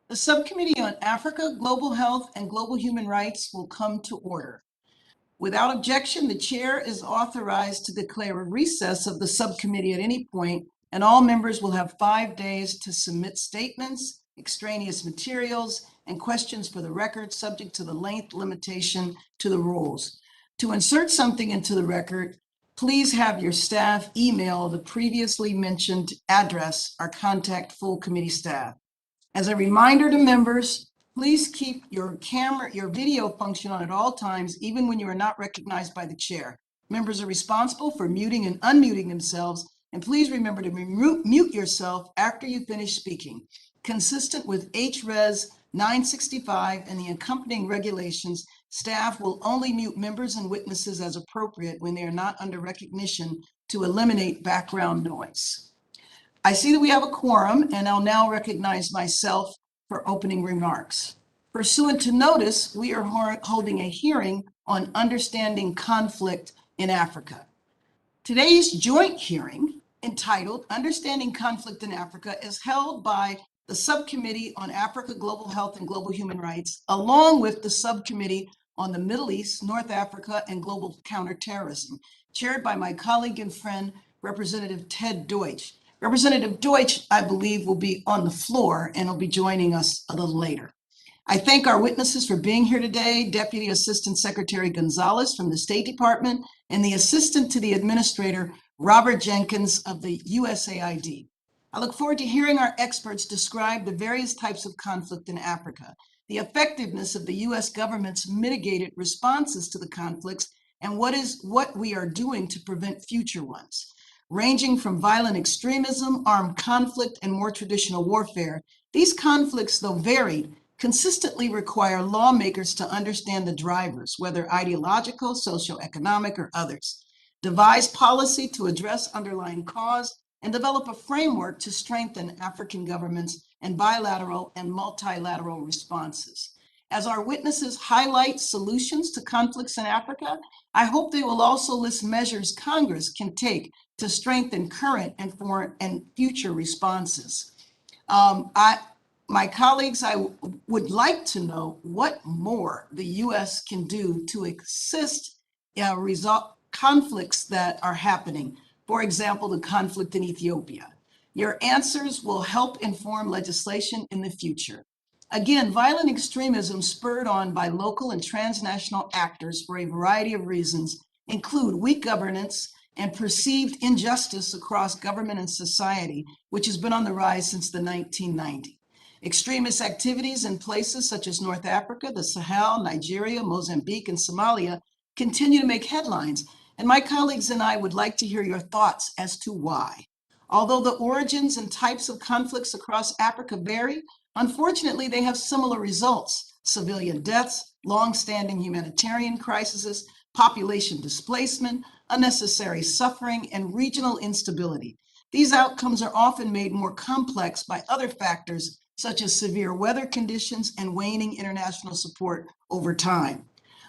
The Subcommittee on Africa, Global Health, and Global Human Rights will come to order. Without objection, the chair is authorized to declare a recess of the subcommittee at any point, and all members will have 5 days to submit statements, extraneous materials, and questions for the record, subject to the length limitation to the rules. To insert something into the record, please have your staff email the previously mentioned address or contact full committee staff. As a reminder to members, please keep your video function on at all times, even when you are not recognized by the chair. Members are responsible for muting and unmuting themselves, and please remember to mute yourself after you finish speaking. Consistent with HRES 965 and the accompanying regulations, staff will only mute members and witnesses as appropriate when they are not under recognition to eliminate background noise. I see that we have a quorum, and I'll now recognize myself for opening remarks. Pursuant to notice, we are holding a hearing on understanding conflict in Africa. Today's joint hearing, entitled Understanding Conflict in Africa, is held by the Subcommittee on Africa, Global Health, and Global Human Rights, along with the Subcommittee on the Middle East, North Africa, and Global Counterterrorism, chaired by my colleague and friend, Representative Ted Deutch. Representative Deutch, I believe, will be on the floor and will be joining us a little later. I thank our witnesses for being here today, Deputy Assistant Secretary Gonzales from the State Department and the Assistant to the Administrator, Robert Jenkins of the USAID. I look forward to hearing our experts describe the various types of conflict in Africa, the effectiveness of the US government's mitigated responses to the conflicts, and what we are doing to prevent future ones. Ranging from violent extremism, armed conflict, and more traditional warfare, these conflicts, though varied, consistently require lawmakers to understand the drivers, whether ideological, socioeconomic, or others, devise policy to address underlying cause, and develop a framework to strengthen African governments and bilateral and multilateral responses. As our witnesses highlight solutions to conflicts in Africa, I hope they will also list measures Congress can take to strengthen current and foreign and future responses. My colleagues, I would like to know what more the U.S. can do to assist resolve conflicts that are happening. For example, the conflict in Ethiopia. Your answers will help inform legislation in the future. Again, violent extremism spurred on by local and transnational actors for a variety of reasons include weak governance and perceived injustice across government and society, which has been on the rise since the 1990s. Extremist activities in places such as North Africa, the Sahel, Nigeria, Mozambique, and Somalia continue to make headlines, and my colleagues and I would like to hear your thoughts as to why. Although the origins and types of conflicts across Africa vary, unfortunately, they have similar results: civilian deaths, long-standing humanitarian crises, population displacement, unnecessary suffering, and regional instability. These outcomes are often made more complex by other factors, such as severe weather conditions and waning international support over time.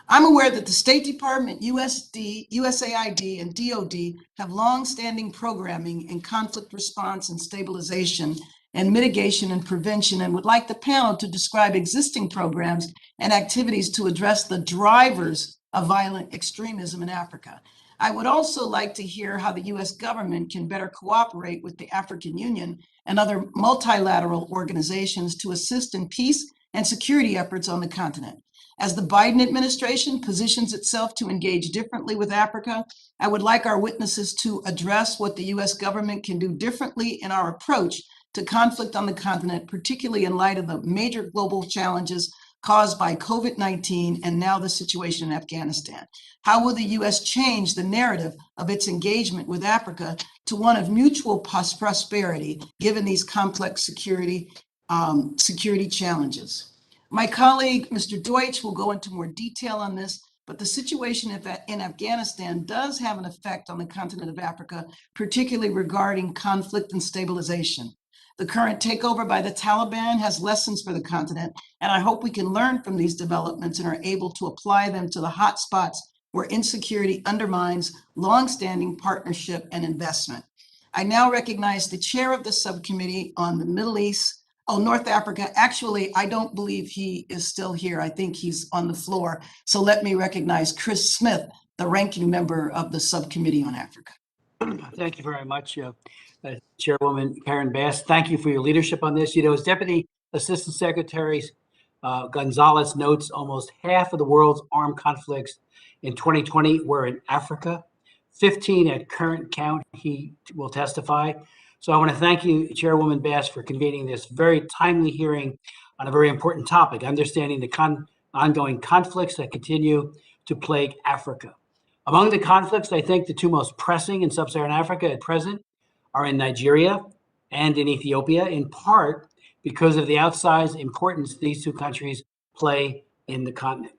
I'm aware that the State Department, USAID, and DoD have long-standing programming in conflict response and stabilization and mitigation and prevention, and would like the panel to describe existing programs and activities to address the drivers of violent extremism in Africa. I would also like to hear how the U.S. government can better cooperate with the African Union and other multilateral organizations to assist in peace and security efforts on the continent. As the Biden administration positions itself to engage differently with Africa, I would like our witnesses to address what the U.S. government can do differently in our approach to conflict on the continent, particularly in light of the major global challenges caused by COVID-19 and now the situation in Afghanistan. How will the U.S. change the narrative of its engagement with Africa to one of mutual prosperity, given these complex security challenges? My colleague, Mr. Deutch, will go into more detail on this, but the situation in Afghanistan does have an effect on the continent of Africa, particularly regarding conflict and stabilization. The current takeover by the Taliban has lessons for the continent, and I hope we can learn from these developments and are able to apply them to the hot spots where insecurity undermines longstanding partnership and investment. I now recognize the chair of the Subcommittee on the Middle East, Oh, North Africa. Actually, I don't believe he is still here. I think he's on the floor. So let me recognize Chris Smith, the ranking member of the Subcommittee on Africa. Thank you very much, Chairwoman Karen Bass. Thank you for your leadership on this. As Deputy Assistant Secretary Gonzales notes, almost half of the world's armed conflicts in 2020 were in Africa, 15 at current count, he will testify. So I want to thank you, Chairwoman Bass, for convening this very timely hearing on a very important topic, understanding the ongoing conflicts that continue to plague Africa. Among the conflicts, I think the two most pressing in sub-Saharan Africa at present are in Nigeria and in Ethiopia, in part because of the outsized importance these two countries play in the continent.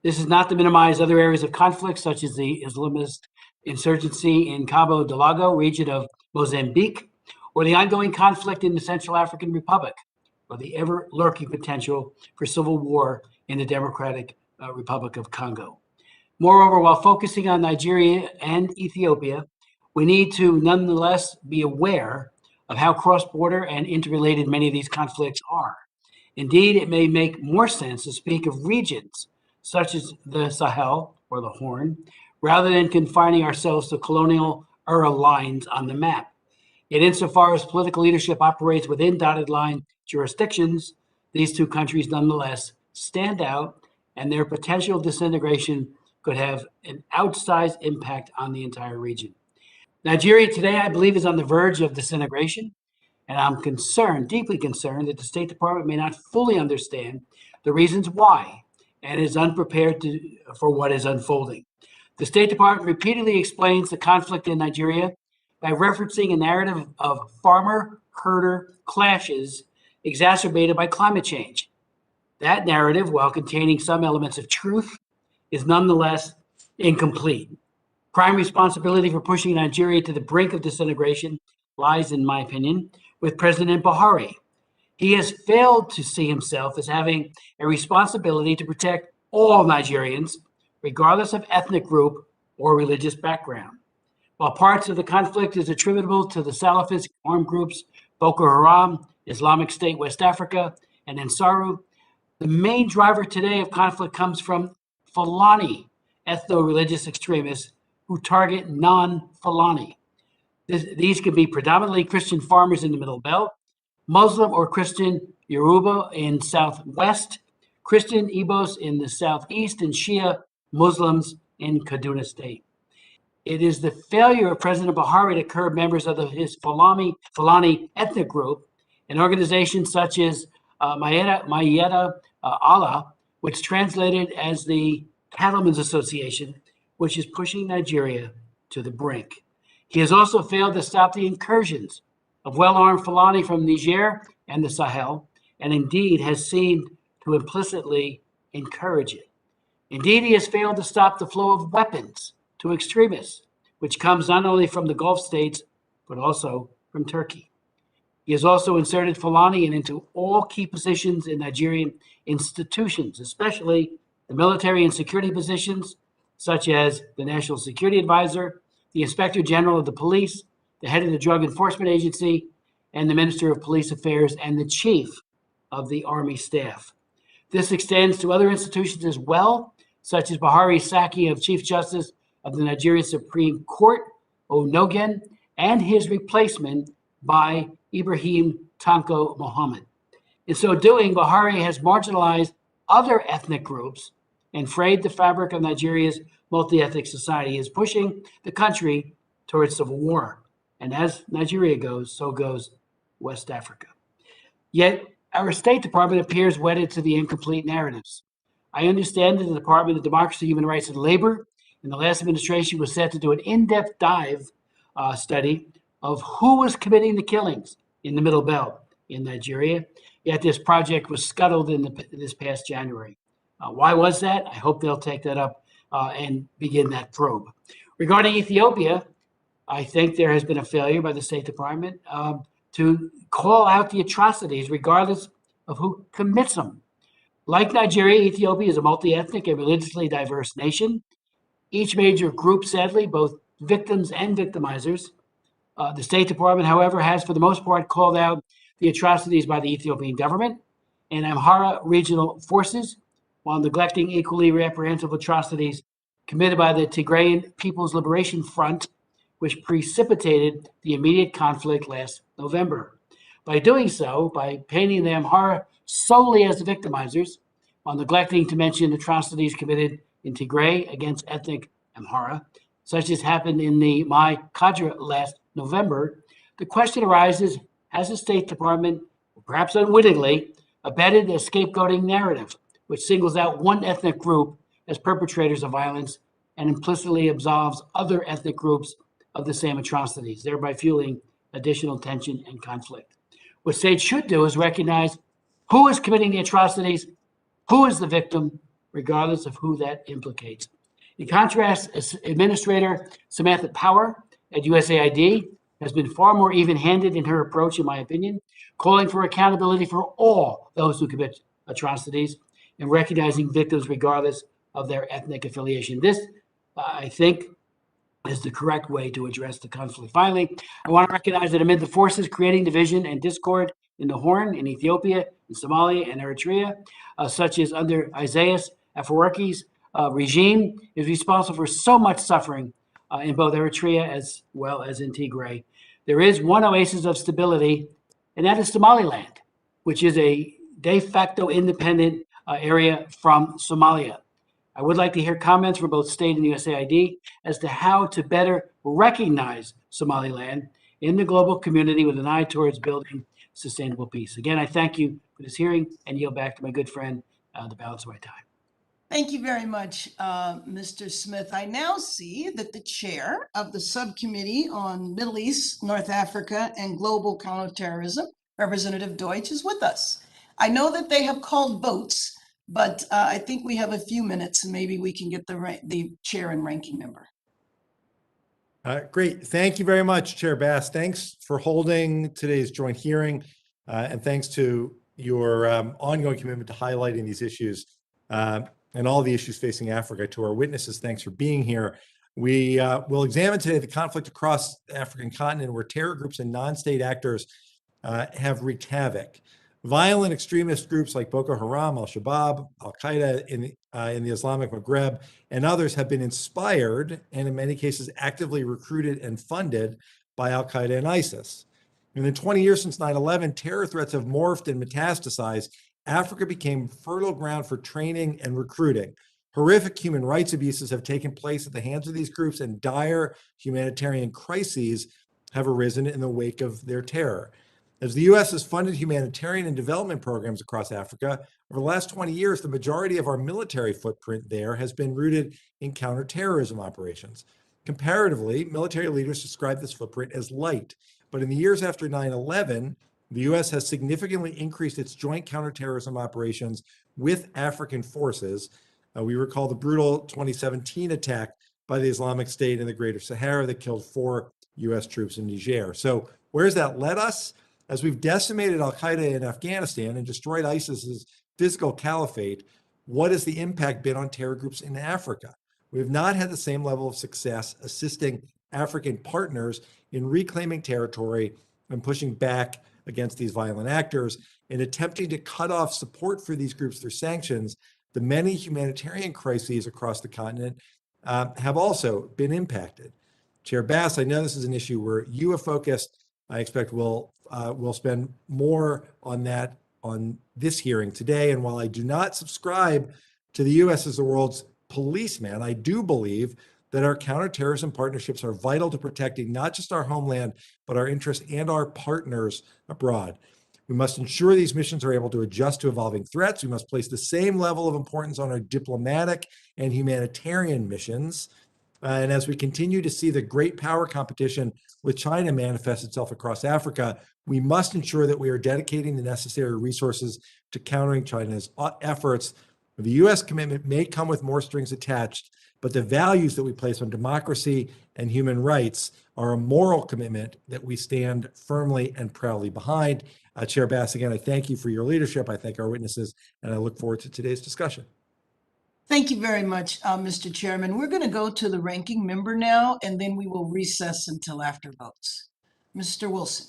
This is not to minimize other areas of conflict, such as the Islamist insurgency in Cabo Delgado region of Mozambique, or the ongoing conflict in the Central African Republic, or the ever-lurking potential for civil war in the Democratic Republic of Congo. Moreover, while focusing on Nigeria and Ethiopia, we need to nonetheless be aware of how cross-border and interrelated many of these conflicts are. Indeed, it may make more sense to speak of regions such as the Sahel or the Horn, rather than confining ourselves to colonial era lines on the map. Yet insofar as political leadership operates within dotted line jurisdictions, these two countries nonetheless stand out, and their potential disintegration could have an outsized impact on the entire region. Nigeria today, I believe, is on the verge of disintegration, and I'm concerned, deeply concerned, that the State Department may not fully understand the reasons why and is unprepared for what is unfolding. The State Department repeatedly explains the conflict in Nigeria by referencing a narrative of farmer-herder clashes exacerbated by climate change. That narrative, while containing some elements of truth, is nonetheless incomplete. Prime responsibility for pushing Nigeria to the brink of disintegration lies, in my opinion, with President Buhari. He has failed to see himself as having a responsibility to protect all Nigerians, regardless of ethnic group or religious background. While parts of the conflict is attributable to the Salafist armed groups Boko Haram, Islamic State West Africa, and Ansaru, the main driver today of conflict comes from Fulani ethno-religious extremists who target non-Fulani. These can be predominantly Christian farmers in the Middle Belt, Muslim or Christian Yoruba in Southwest, Christian Igbos in the Southeast, and Shia Muslims in Kaduna State. It is the failure of President Buhari to curb members of his Fulani ethnic group and organizations such as Mayeda Allah, which translated as the Cattlemen's Association, which is pushing Nigeria to the brink. He has also failed to stop the incursions of well-armed Fulani from Niger and the Sahel, and indeed has seemed to implicitly encourage it. Indeed, he has failed to stop the flow of weapons to extremists, which comes not only from the Gulf states, but also from Turkey. He has also inserted Fulani into all key positions in Nigerian institutions, especially the military and security positions, such as the National Security Advisor, the Inspector General of the Police, the head of the Drug Enforcement Agency, and the Minister of Police Affairs, and the Chief of the Army Staff. This extends to other institutions as well, such as Buhari's sacking of Chief Justice of the Nigerian Supreme Court, Onogen, and his replacement by Ibrahim Tanko Muhammad. In so doing, Buhari has marginalized other ethnic groups and frayed the fabric of Nigeria's multi-ethnic society. He is pushing the country towards civil war. And as Nigeria goes, so goes West Africa. Yet our State Department appears wedded to the incomplete narratives. I understand that the Department of Democracy, Human Rights, and Labor in the last administration was set to do an in-depth dive study of who was committing the killings in the Middle Belt in Nigeria. Yet this project was scuttled this past January. Why was that? I hope they'll take that up and begin that probe. Regarding Ethiopia, I think there has been a failure by the State Department to call out the atrocities regardless of who commits them. Like Nigeria, Ethiopia is a multi-ethnic and religiously diverse nation. Each major group, sadly, both victims and victimizers. The State Department, however, has for the most part called out the atrocities by the Ethiopian government and Amhara regional forces, while neglecting equally reprehensible atrocities committed by the Tigrayan People's Liberation Front, which precipitated the immediate conflict last November. By doing so, by painting the Amhara solely as the victimizers, while neglecting to mention atrocities committed in Tigray against ethnic Amhara, such as happened in the Mai Kadra last November, the question arises, has the State Department, perhaps unwittingly, abetted a scapegoating narrative, which singles out one ethnic group as perpetrators of violence and implicitly absolves other ethnic groups of the same atrocities, thereby fueling additional tension and conflict? What states should do is recognize who is committing the atrocities, who is the victim, regardless of who that implicates. In contrast, Administrator Samantha Power at USAID has been far more even-handed in her approach, in my opinion, calling for accountability for all those who commit atrocities and recognizing victims regardless of their ethnic affiliation. This, I think, is the correct way to address the conflict. Finally, I want to recognize that amid the forces creating division and discord in the Horn, in Ethiopia, in Somalia, and Eritrea, such as under Isaias Afwerki's regime, is responsible for so much suffering in both Eritrea as well as in Tigray. There is one oasis of stability, and that is Somaliland, which is a de facto independent area from Somalia. I would like to hear comments from both state and USAID as to how to better recognize Somaliland in the global community with an eye towards building sustainable peace. Again, I thank you for this hearing and yield back to my good friend, the balance of my time. Thank you very much, Mr. Smith. I now see that the chair of the Subcommittee on Middle East, North Africa, and Global Counterterrorism, Representative Deutch, is with us. I know that they have called votes, but I think we have a few minutes and maybe we can get the chair and ranking member. Great. Thank you very much, Chair Bass. Thanks for holding today's joint hearing, and thanks to your ongoing commitment to highlighting these issues and all the issues facing Africa. To our witnesses, thanks for being here. We will examine today the conflict across the African continent where terror groups and non-state actors have wreaked havoc. Violent extremist groups like Boko Haram, Al-Shabaab, Al-Qaeda in the Islamic Maghreb, and others have been inspired and in many cases actively recruited and funded by Al-Qaeda and ISIS. In the 20 years since 9/11, terror threats have morphed and metastasized. Africa became fertile ground for training and recruiting. Horrific human rights abuses have taken place at the hands of these groups, and dire humanitarian crises have arisen in the wake of their terror. As the U.S. has funded humanitarian and development programs across Africa, over the last 20 years, the majority of our military footprint there has been rooted in counterterrorism operations. Comparatively, military leaders describe this footprint as light, but in the years after 9/11, the U.S. has significantly increased its joint counterterrorism operations with African forces. We recall the brutal 2017 attack by the Islamic State in the Greater Sahara that killed 4 U.S. troops in Niger. So where has that led us? As we've decimated Al-Qaeda in Afghanistan and destroyed ISIS's physical caliphate, what has the impact been on terror groups in Africa? We have not had the same level of success assisting African partners in reclaiming territory and pushing back against these violent actors. In attempting to cut off support for these groups through sanctions, the many humanitarian crises across the continent have also been impacted. Chair Bass, I know this is an issue where you have focused. I expect we'll spend more on that on this hearing today. And while I do not subscribe to the U.S. as the world's policeman, I do believe that our counterterrorism partnerships are vital to protecting not just our homeland, but our interests and our partners abroad. We must ensure these missions are able to adjust to evolving threats. We must place the same level of importance on our diplomatic and humanitarian missions. And as we continue to see the great power competition with China manifest itself across Africa, we must ensure that we are dedicating the necessary resources to countering China's efforts. The U.S. commitment may come with more strings attached, but the values that we place on democracy and human rights are a moral commitment that we stand firmly and proudly behind. Chair Bass, again, I thank you for your leadership. I thank our witnesses, and I look forward to today's discussion. Thank you very much, Mr. Chairman. We're going to go to the ranking member now, and then we will recess until after votes. Mr. Wilson.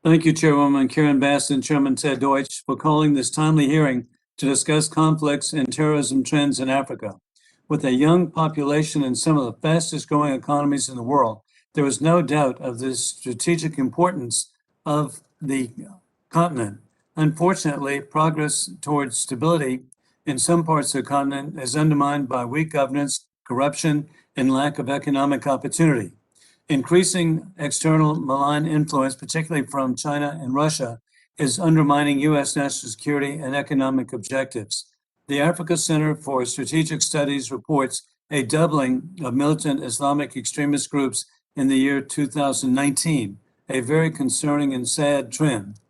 Thank you, Chairwoman Karen Bass and Chairman Ted Deutch, for calling this timely hearing to discuss conflicts and terrorism trends in Africa. With a young population and some of the fastest growing economies in the world, there is no doubt of the strategic importance of the continent. Unfortunately, progress towards stability in some parts of the continent is undermined by weak governance, corruption, and lack of economic opportunity. Increasing external malign influence, particularly from China and Russia, is undermining U.S. national security and economic objectives. The Africa Center for Strategic Studies reports a doubling of militant Islamic extremist groups in the year 2019, a very concerning and sad trend.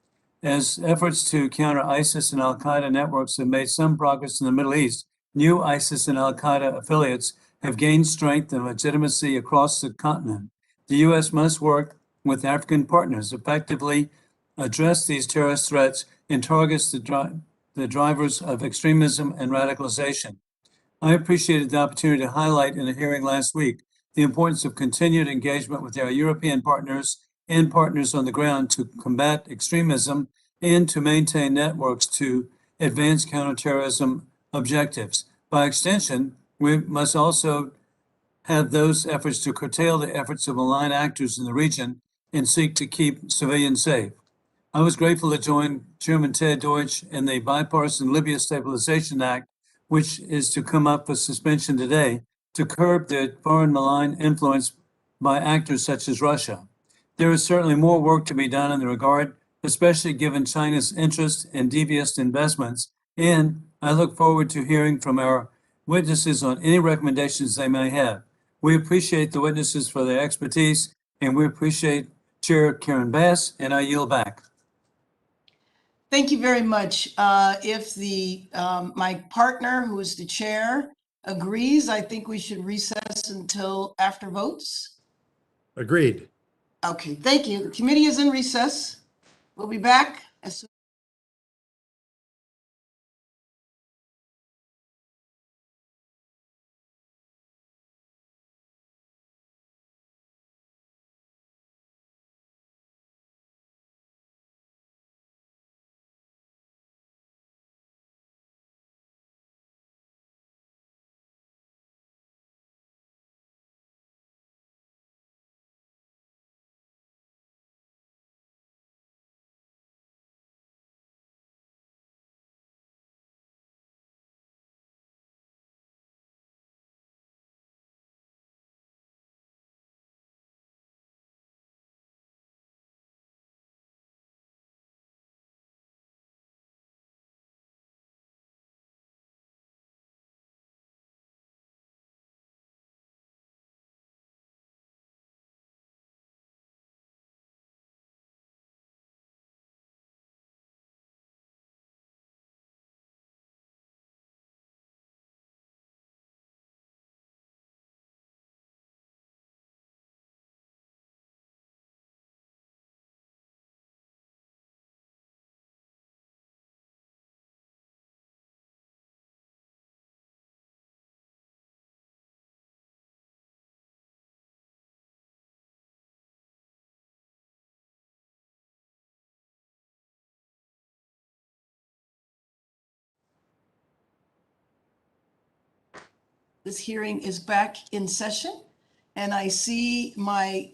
As efforts to counter ISIS and al-Qaeda networks have made some progress in the Middle East, new ISIS and al-Qaeda affiliates have gained strength and legitimacy across the continent. The U.S. must work with African partners effectively address these terrorist threats and targets the drivers of extremism and radicalization. I appreciated the opportunity to highlight in a hearing last week the importance of continued engagement with our European partners and partners on the ground to combat extremism and to maintain networks to advance counterterrorism objectives. By extension, we must also have those efforts to curtail the efforts of malign actors in the region and seek to keep civilians safe. I was grateful to join Chairman Ted Deutch in the bipartisan Libya Stabilization Act, which is to come up for suspension today, to curb the foreign malign influence by actors such as Russia. There is certainly more work to be done in the regard, especially given China's interest in devious investments, and I look forward to hearing from our witnesses on any recommendations they may have. We appreciate the witnesses for their expertise, and we appreciate Chair Karen Bass, and I yield back. Thank you very much. If my partner, who is the chair, agrees, I think we should recess until after votes. Agreed. Okay, thank you. The committee is in recess. We'll be back as soon. This hearing is back in session, and I see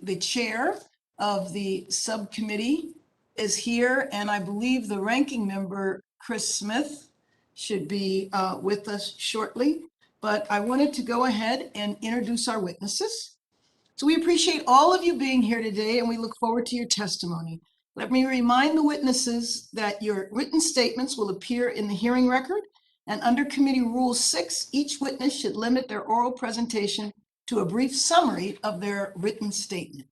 the chair of the subcommittee is here, and I believe the ranking member, Chris Smith, should be with us shortly. But I wanted to go ahead and introduce our witnesses. So we appreciate all of you being here today, and we look forward to your testimony. Let me remind the witnesses that your written statements will appear in the hearing record. And under Committee Rule 6, each witness should limit their oral presentation to a brief summary of their written statement.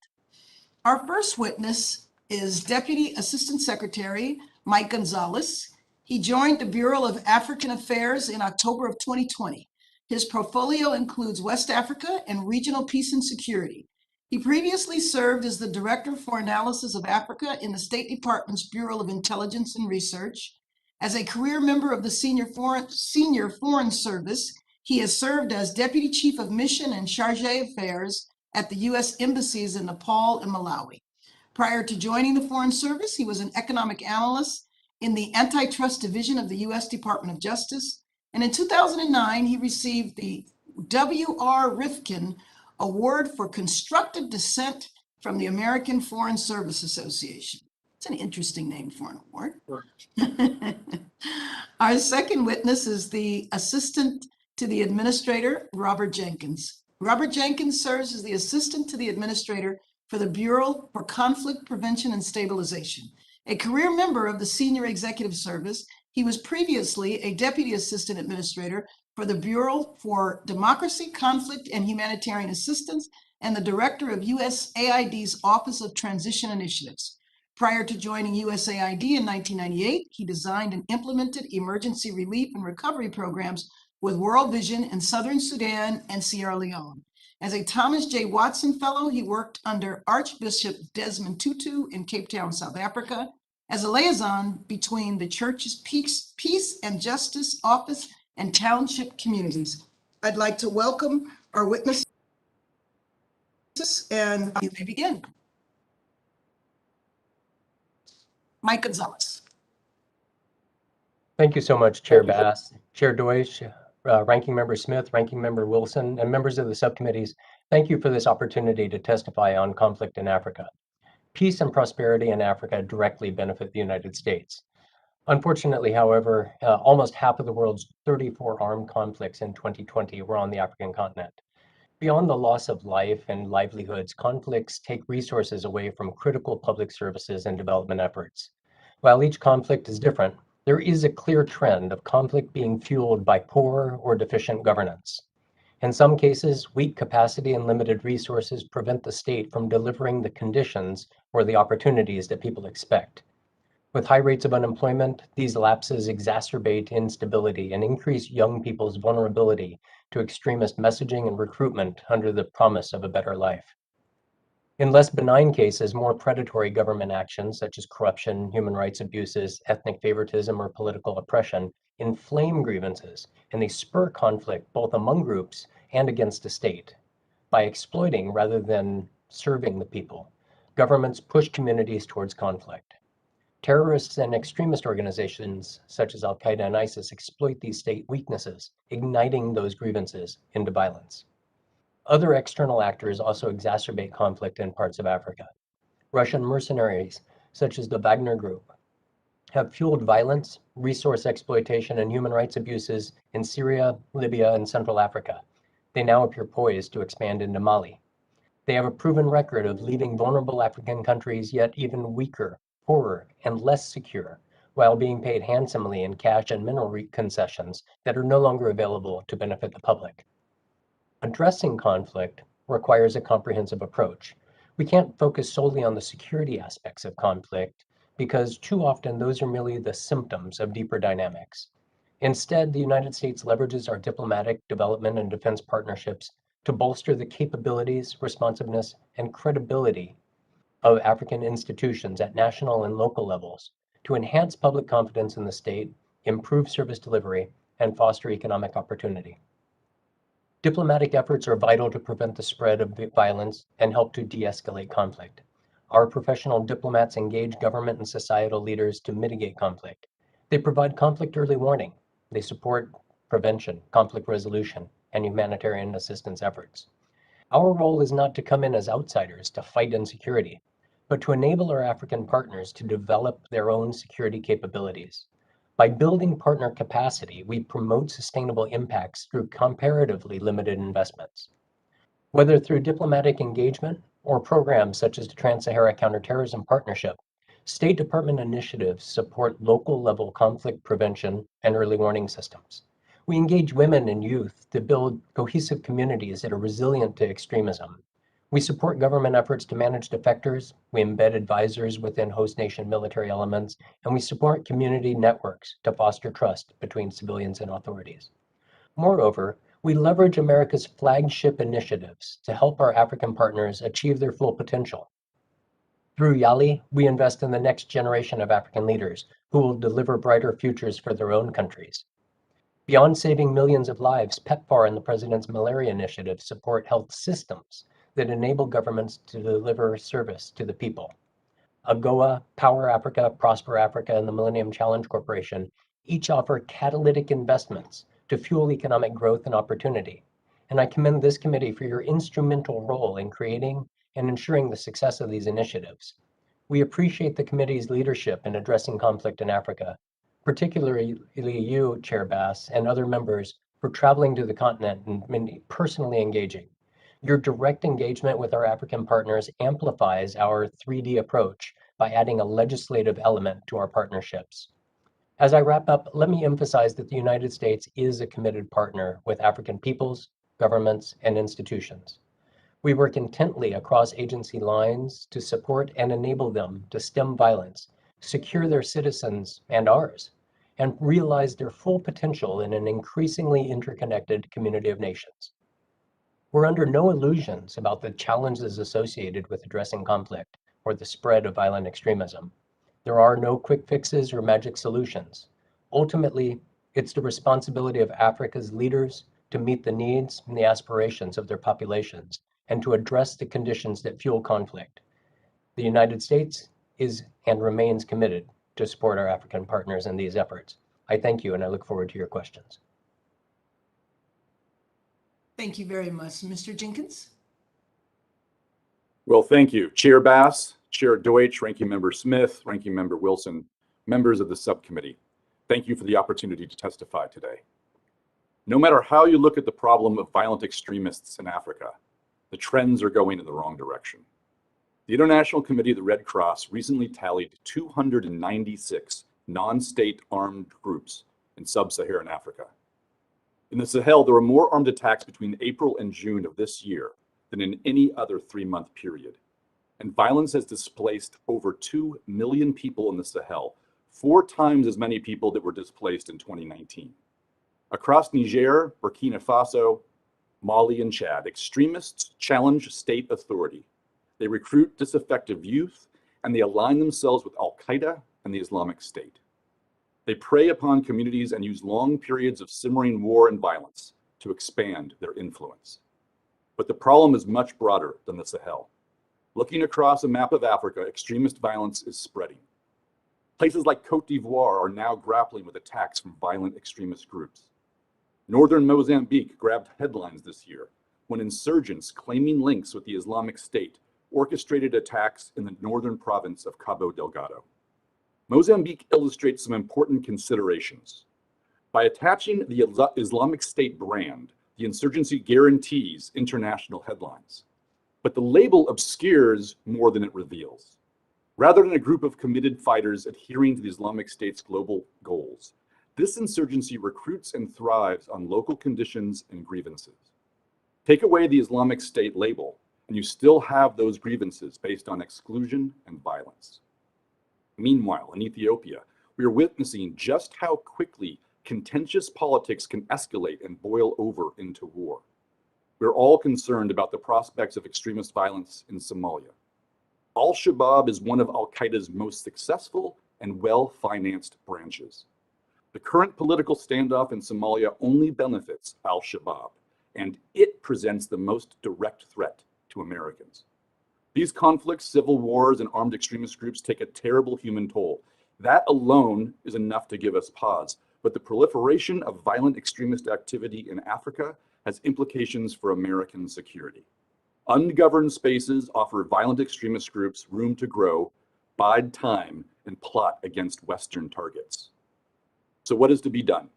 Our first witness is Deputy Assistant Secretary Mike Gonzales. He joined the Bureau of African Affairs in October of 2020. His portfolio includes West Africa and regional peace and security. He previously served as the Director for Analysis of Africa in the State Department's Bureau of Intelligence and Research. As a career member of the Senior Foreign Service, he has served as Deputy Chief of Mission and Chargé Affairs at the U.S. embassies in Nepal and Malawi. Prior to joining the Foreign Service, he was an economic analyst in the Antitrust Division of the U.S. Department of Justice. And in 2009, he received the W.R. Rifkin Award for Constructive Dissent from the American Foreign Service Association. It's an interesting name for an award. Our second witness is the Assistant to the Administrator, Robert Jenkins. Robert Jenkins serves as the Assistant to the Administrator for the Bureau for Conflict Prevention and Stabilization. A career member of the Senior Executive Service, he was previously a Deputy Assistant Administrator for the Bureau for Democracy, Conflict, and Humanitarian Assistance, and the Director of USAID's Office of Transition Initiatives. Prior to joining USAID in 1998, he designed and implemented emergency relief and recovery programs with World Vision in Southern Sudan and Sierra Leone. As a Thomas J. Watson Fellow, he worked under Archbishop Desmond Tutu in Cape Town, South Africa, as a liaison between the church's Peace and Justice Office and township communities. I'd like to welcome our witnesses, and you may begin. Mike Gonzales. Thank you so much, Chair Bass, Chair Deutch, Ranking Member Smith, Ranking Member Wilson, and members of the subcommittees. Thank you for this opportunity to testify on conflict in Africa. Peace and prosperity in Africa directly benefit the United States. Unfortunately, however, almost half of the world's 34 armed conflicts in 2020 were on the African continent. Beyond the loss of life and livelihoods, conflicts take resources away from critical public services and development efforts. While each conflict is different, there is a clear trend of conflict being fueled by poor or deficient governance. In some cases, weak capacity and limited resources prevent the state from delivering the conditions or the opportunities that people expect. With high rates of unemployment, these lapses exacerbate instability and increase young people's vulnerability to extremist messaging and recruitment under the promise of a better life. In less benign cases, more predatory government actions such as corruption, human rights abuses, ethnic favoritism, or political oppression inflame grievances, and they spur conflict both among groups and against a state. By exploiting rather than serving the people, governments push communities towards conflict. Terrorists and extremist organizations such as Al-Qaeda and ISIS exploit these state weaknesses, igniting those grievances into violence. Other external actors also exacerbate conflict in parts of Africa. Russian mercenaries, such as the Wagner Group, have fueled violence, resource exploitation, and human rights abuses in Syria, Libya, and Central Africa. They now appear poised to expand into Mali. They have a proven record of leaving vulnerable African countries yet even weaker, poorer, and less secure, while being paid handsomely in cash and mineral concessions that are no longer available to benefit the public. Addressing conflict requires a comprehensive approach. We can't focus solely on the security aspects of conflict because too often those are merely the symptoms of deeper dynamics. Instead, the United States leverages our diplomatic, development, and defense partnerships to bolster the capabilities, responsiveness, and credibility of African institutions at national and local levels to enhance public confidence in the state, improve service delivery, and foster economic opportunity. Diplomatic efforts are vital to prevent the spread of violence and help to de-escalate conflict. Our professional diplomats engage government and societal leaders to mitigate conflict. They provide conflict early warning. They support prevention, conflict resolution, and humanitarian assistance efforts. Our role is not to come in as outsiders to fight insecurity, but to enable our African partners to develop their own security capabilities. By building partner capacity, we promote sustainable impacts through comparatively limited investments. Whether through diplomatic engagement or programs such as the Trans-Sahara Counterterrorism Partnership, State Department initiatives support local-level conflict prevention and early warning systems. We engage women and youth to build cohesive communities that are resilient to extremism. We support government efforts to manage defectors, we embed advisors within host nation military elements, and we support community networks to foster trust between civilians and authorities. Moreover, we leverage America's flagship initiatives to help our African partners achieve their full potential. Through YALI, we invest in the next generation of African leaders who will deliver brighter futures for their own countries. Beyond saving millions of lives, PEPFAR and the President's Malaria Initiative support health systems that enable governments to deliver service to the people. AGOA, Power Africa, Prosper Africa, and the Millennium Challenge Corporation each offer catalytic investments to fuel economic growth and opportunity. And I commend this committee for your instrumental role in creating and ensuring the success of these initiatives. We appreciate the committee's leadership in addressing conflict in Africa, particularly you, Chair Bass, and other members for traveling to the continent and personally engaging. Your direct engagement with our African partners amplifies our 3D approach by adding a legislative element to our partnerships. As I wrap up, let me emphasize that the United States is a committed partner with African peoples, governments, and institutions. We work intently across agency lines to support and enable them to stem violence, secure their citizens and ours, and realize their full potential in an increasingly interconnected community of nations. We're under no illusions about the challenges associated with addressing conflict or the spread of violent extremism. There are no quick fixes or magic solutions. Ultimately, it's the responsibility of Africa's leaders to meet the needs and the aspirations of their populations and to address the conditions that fuel conflict. The United States is and remains committed to support our African partners in these efforts. I thank you and I look forward to your questions. Thank you very much. Mr. Jenkins? Well, thank you. Chair Bass, Chair Deutch, Ranking Member Smith, Ranking Member Wilson, members of the subcommittee. Thank you for the opportunity to testify today. No matter how you look at the problem of violent extremists in Africa, the trends are going in the wrong direction. The International Committee of the Red Cross recently tallied 296 non-state armed groups in sub-Saharan Africa. In the Sahel, there were more armed attacks between April and June of this year than in any other 3-month period. And violence has displaced over 2 million people in the Sahel, 4 times as many people that were displaced in 2019. Across Niger, Burkina Faso, Mali, and Chad, extremists challenge state authority. They recruit disaffected youth, and they align themselves with Al-Qaeda and the Islamic State. They prey upon communities and use long periods of simmering war and violence to expand their influence. But the problem is much broader than the Sahel. Looking across a map of Africa, extremist violence is spreading. Places like Cote d'Ivoire are now grappling with attacks from violent extremist groups. Northern Mozambique grabbed headlines this year when insurgents claiming links with the Islamic State orchestrated attacks in the northern province of Cabo Delgado. Mozambique illustrates some important considerations. By attaching the Islamic State brand, the insurgency guarantees international headlines. But the label obscures more than it reveals. Rather than a group of committed fighters adhering to the Islamic State's global goals, this insurgency recruits and thrives on local conditions and grievances. Take away the Islamic State label, and you still have those grievances based on exclusion and violence. Meanwhile, in Ethiopia, we are witnessing just how quickly contentious politics can escalate and boil over into war. We're all concerned about the prospects of extremist violence in Somalia. Al-Shabaab is one of Al-Qaeda's most successful and well-financed branches. The current political standoff in Somalia only benefits Al-Shabaab, and it presents the most direct threat to Americans. These conflicts, civil wars, and armed extremist groups take a terrible human toll. That alone is enough to give us pause, but the proliferation of violent extremist activity in Africa has implications for American security. Ungoverned spaces offer violent extremist groups room to grow, bide time, and plot against Western targets. So what is to be done?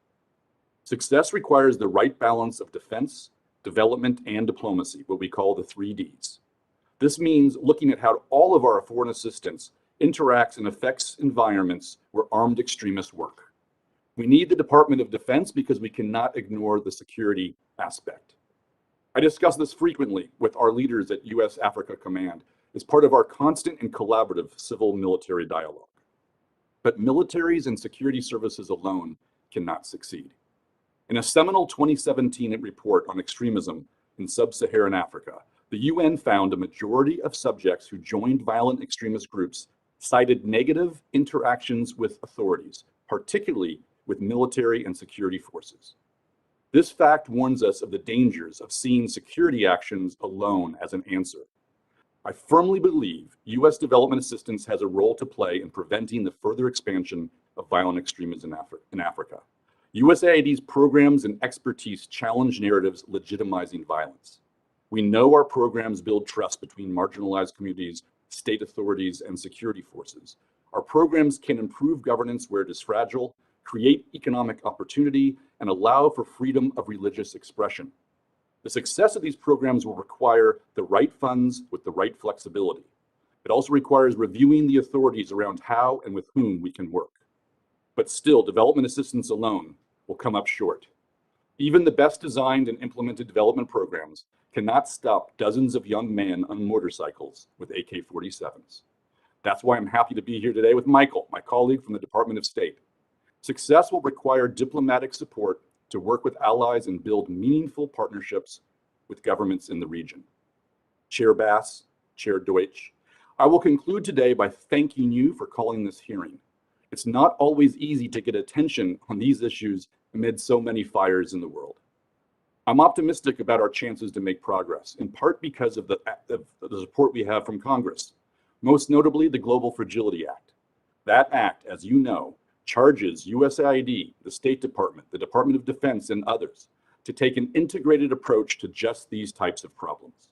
Success requires the right balance of defense, development, and diplomacy, what we call the 3 Ds. This means looking at how all of our foreign assistance interacts and affects environments where armed extremists work. We need the Department of Defense because we cannot ignore the security aspect. I discuss this frequently with our leaders at U.S. Africa Command as part of our constant and collaborative civil-military dialogue. But militaries and security services alone cannot succeed. In a seminal 2017 report on extremism in sub-Saharan Africa, the UN found a majority of subjects who joined violent extremist groups cited negative interactions with authorities, particularly with military and security forces. This fact warns us of the dangers of seeing security actions alone as an answer. I firmly believe U.S. development assistance has a role to play in preventing the further expansion of violent extremism in Africa. USAID's programs and expertise challenge narratives legitimizing violence. We know our programs build trust between marginalized communities, state authorities, and security forces. Our programs can improve governance where it is fragile, create economic opportunity, and allow for freedom of religious expression. The success of these programs will require the right funds with the right flexibility. It also requires reviewing the authorities around how and with whom we can work. But still, development assistance alone will come up short. Even the best designed and implemented development programs cannot stop dozens of young men on motorcycles with AK-47s. That's why I'm happy to be here today with Michael, my colleague from the Department of State. Success will require diplomatic support to work with allies and build meaningful partnerships with governments in the region. Chair Bass, Chair Deutch, I will conclude today by thanking you for calling this hearing. It's not always easy to get attention on these issues amid so many fires in the world. I'm optimistic about our chances to make progress, in part because of the support we have from Congress, most notably the Global Fragility Act. That act, as you know, charges USAID, the State Department, the Department of Defense, and others to take an integrated approach to just these types of problems.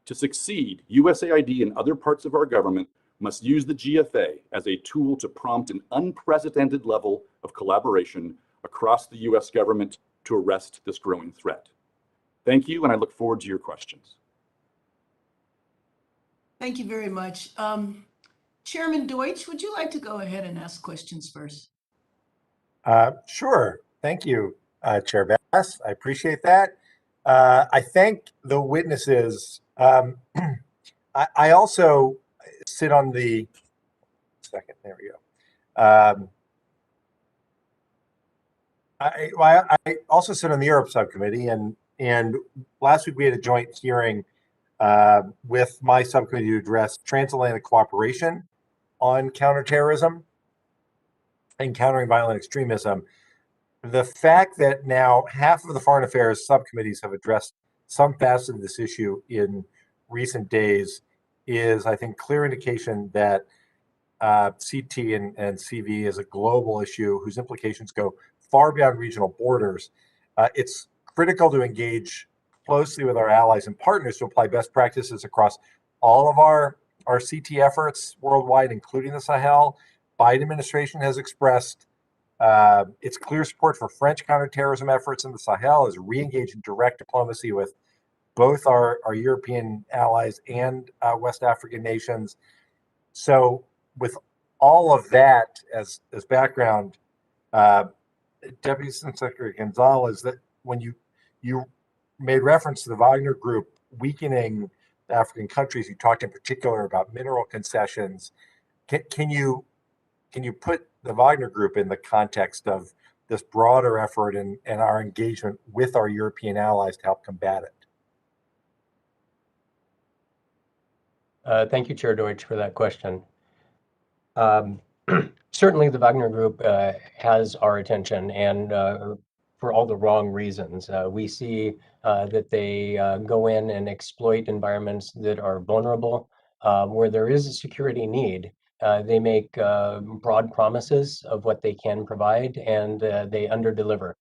To succeed, USAID and other parts of our government must use the GFA as a tool to prompt an unprecedented level of collaboration across the US government to arrest this growing threat. Thank you, and I look forward to your questions. Thank you very much. Chairman Deutch, would you like to go ahead and ask questions first? Sure. Thank you, Chair Bass. I appreciate that. I thank the witnesses. I also sit on the second. There we go. I also sit on the Europe Subcommittee, and last week we had a joint hearing with my subcommittee to address transatlantic cooperation on counterterrorism and countering violent extremism. The fact that now half of the foreign affairs subcommittees have addressed some facet of this issue in recent days is, I think, clear indication that CT and CV is a global issue whose implications go far beyond regional borders. It's critical to engage closely with our allies and partners to apply best practices across all of our CT efforts worldwide, including the Sahel. Biden administration has expressed its clear support for French counterterrorism efforts in the Sahel, is re-engaged in direct diplomacy with both our European allies and West African nations. So with all of that as background, Deputy Assistant Secretary Gonzales, that when you made reference to the Wagner Group weakening African countries, you talked in particular about mineral concessions. Can you put the Wagner Group in the context of this broader effort and our engagement with our European allies to help combat it? Thank you, Chair Deutch, for that question. Certainly, the Wagner Group has our attention, and for all the wrong reasons. We see that they go in and exploit environments that are vulnerable, where there is a security need. They make broad promises of what they can provide, and they underdeliver.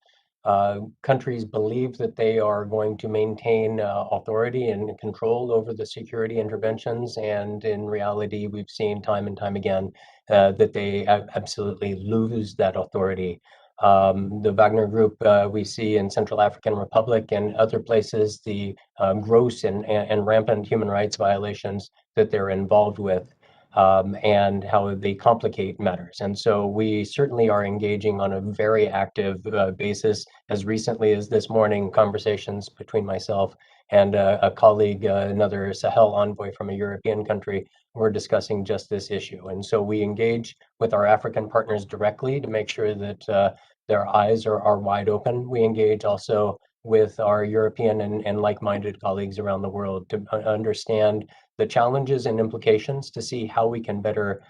Countries believe that they are going to maintain authority and control over the security interventions, and in reality, we've seen time and time again that they absolutely lose that authority. The Wagner Group we see in Central African Republic and other places, the gross and rampant human rights violations that they're involved with. And how they complicate matters. And so we certainly are engaging on a very active basis. As recently as this morning, conversations between myself and a colleague, another Sahel envoy from a European country, were discussing just this issue. And so we engage with our African partners directly to make sure that their eyes are wide open. We engage also with our European and like-minded colleagues around the world to understand the challenges and implications, to see how we can better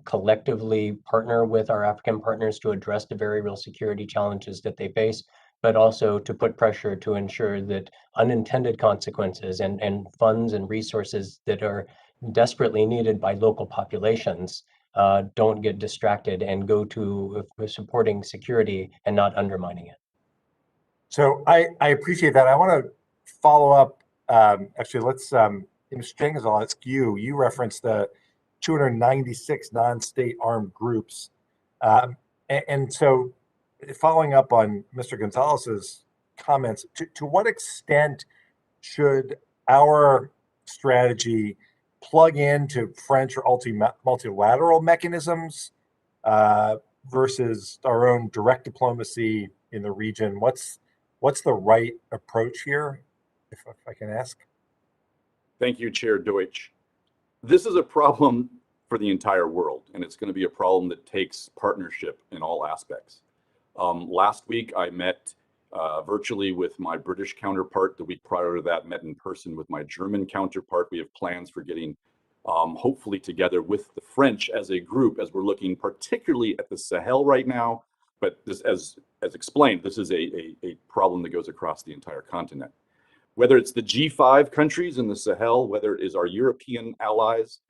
collectively partner with our African partners to address the very real security challenges that they face, but also to put pressure to ensure that unintended consequences and funds and resources that are desperately needed by local populations don't get distracted and go to supporting security and not undermining it. So I appreciate that. I want to follow up. Actually, let's, Mr. Jenkins, I'll ask you. You referenced the 296 non-state armed groups. And so following up on Mr. Gonzales's comments, to what extent should our strategy plug into French or multilateral mechanisms versus our own direct diplomacy in the region? What's the right approach here, if I can ask? Thank you, Chair Deutch. This is a problem for the entire world, and it's going to be a problem that takes partnership in all aspects. Last week, I met virtually with my British counterpart. The week prior to that, met in person with my German counterpart. We have plans for getting hopefully together with the French as a group, as we're looking particularly at the Sahel right now. But this, as explained, this is a problem that goes across the entire continent. Whether it's the G5 countries in the Sahel, whether it is our European allies,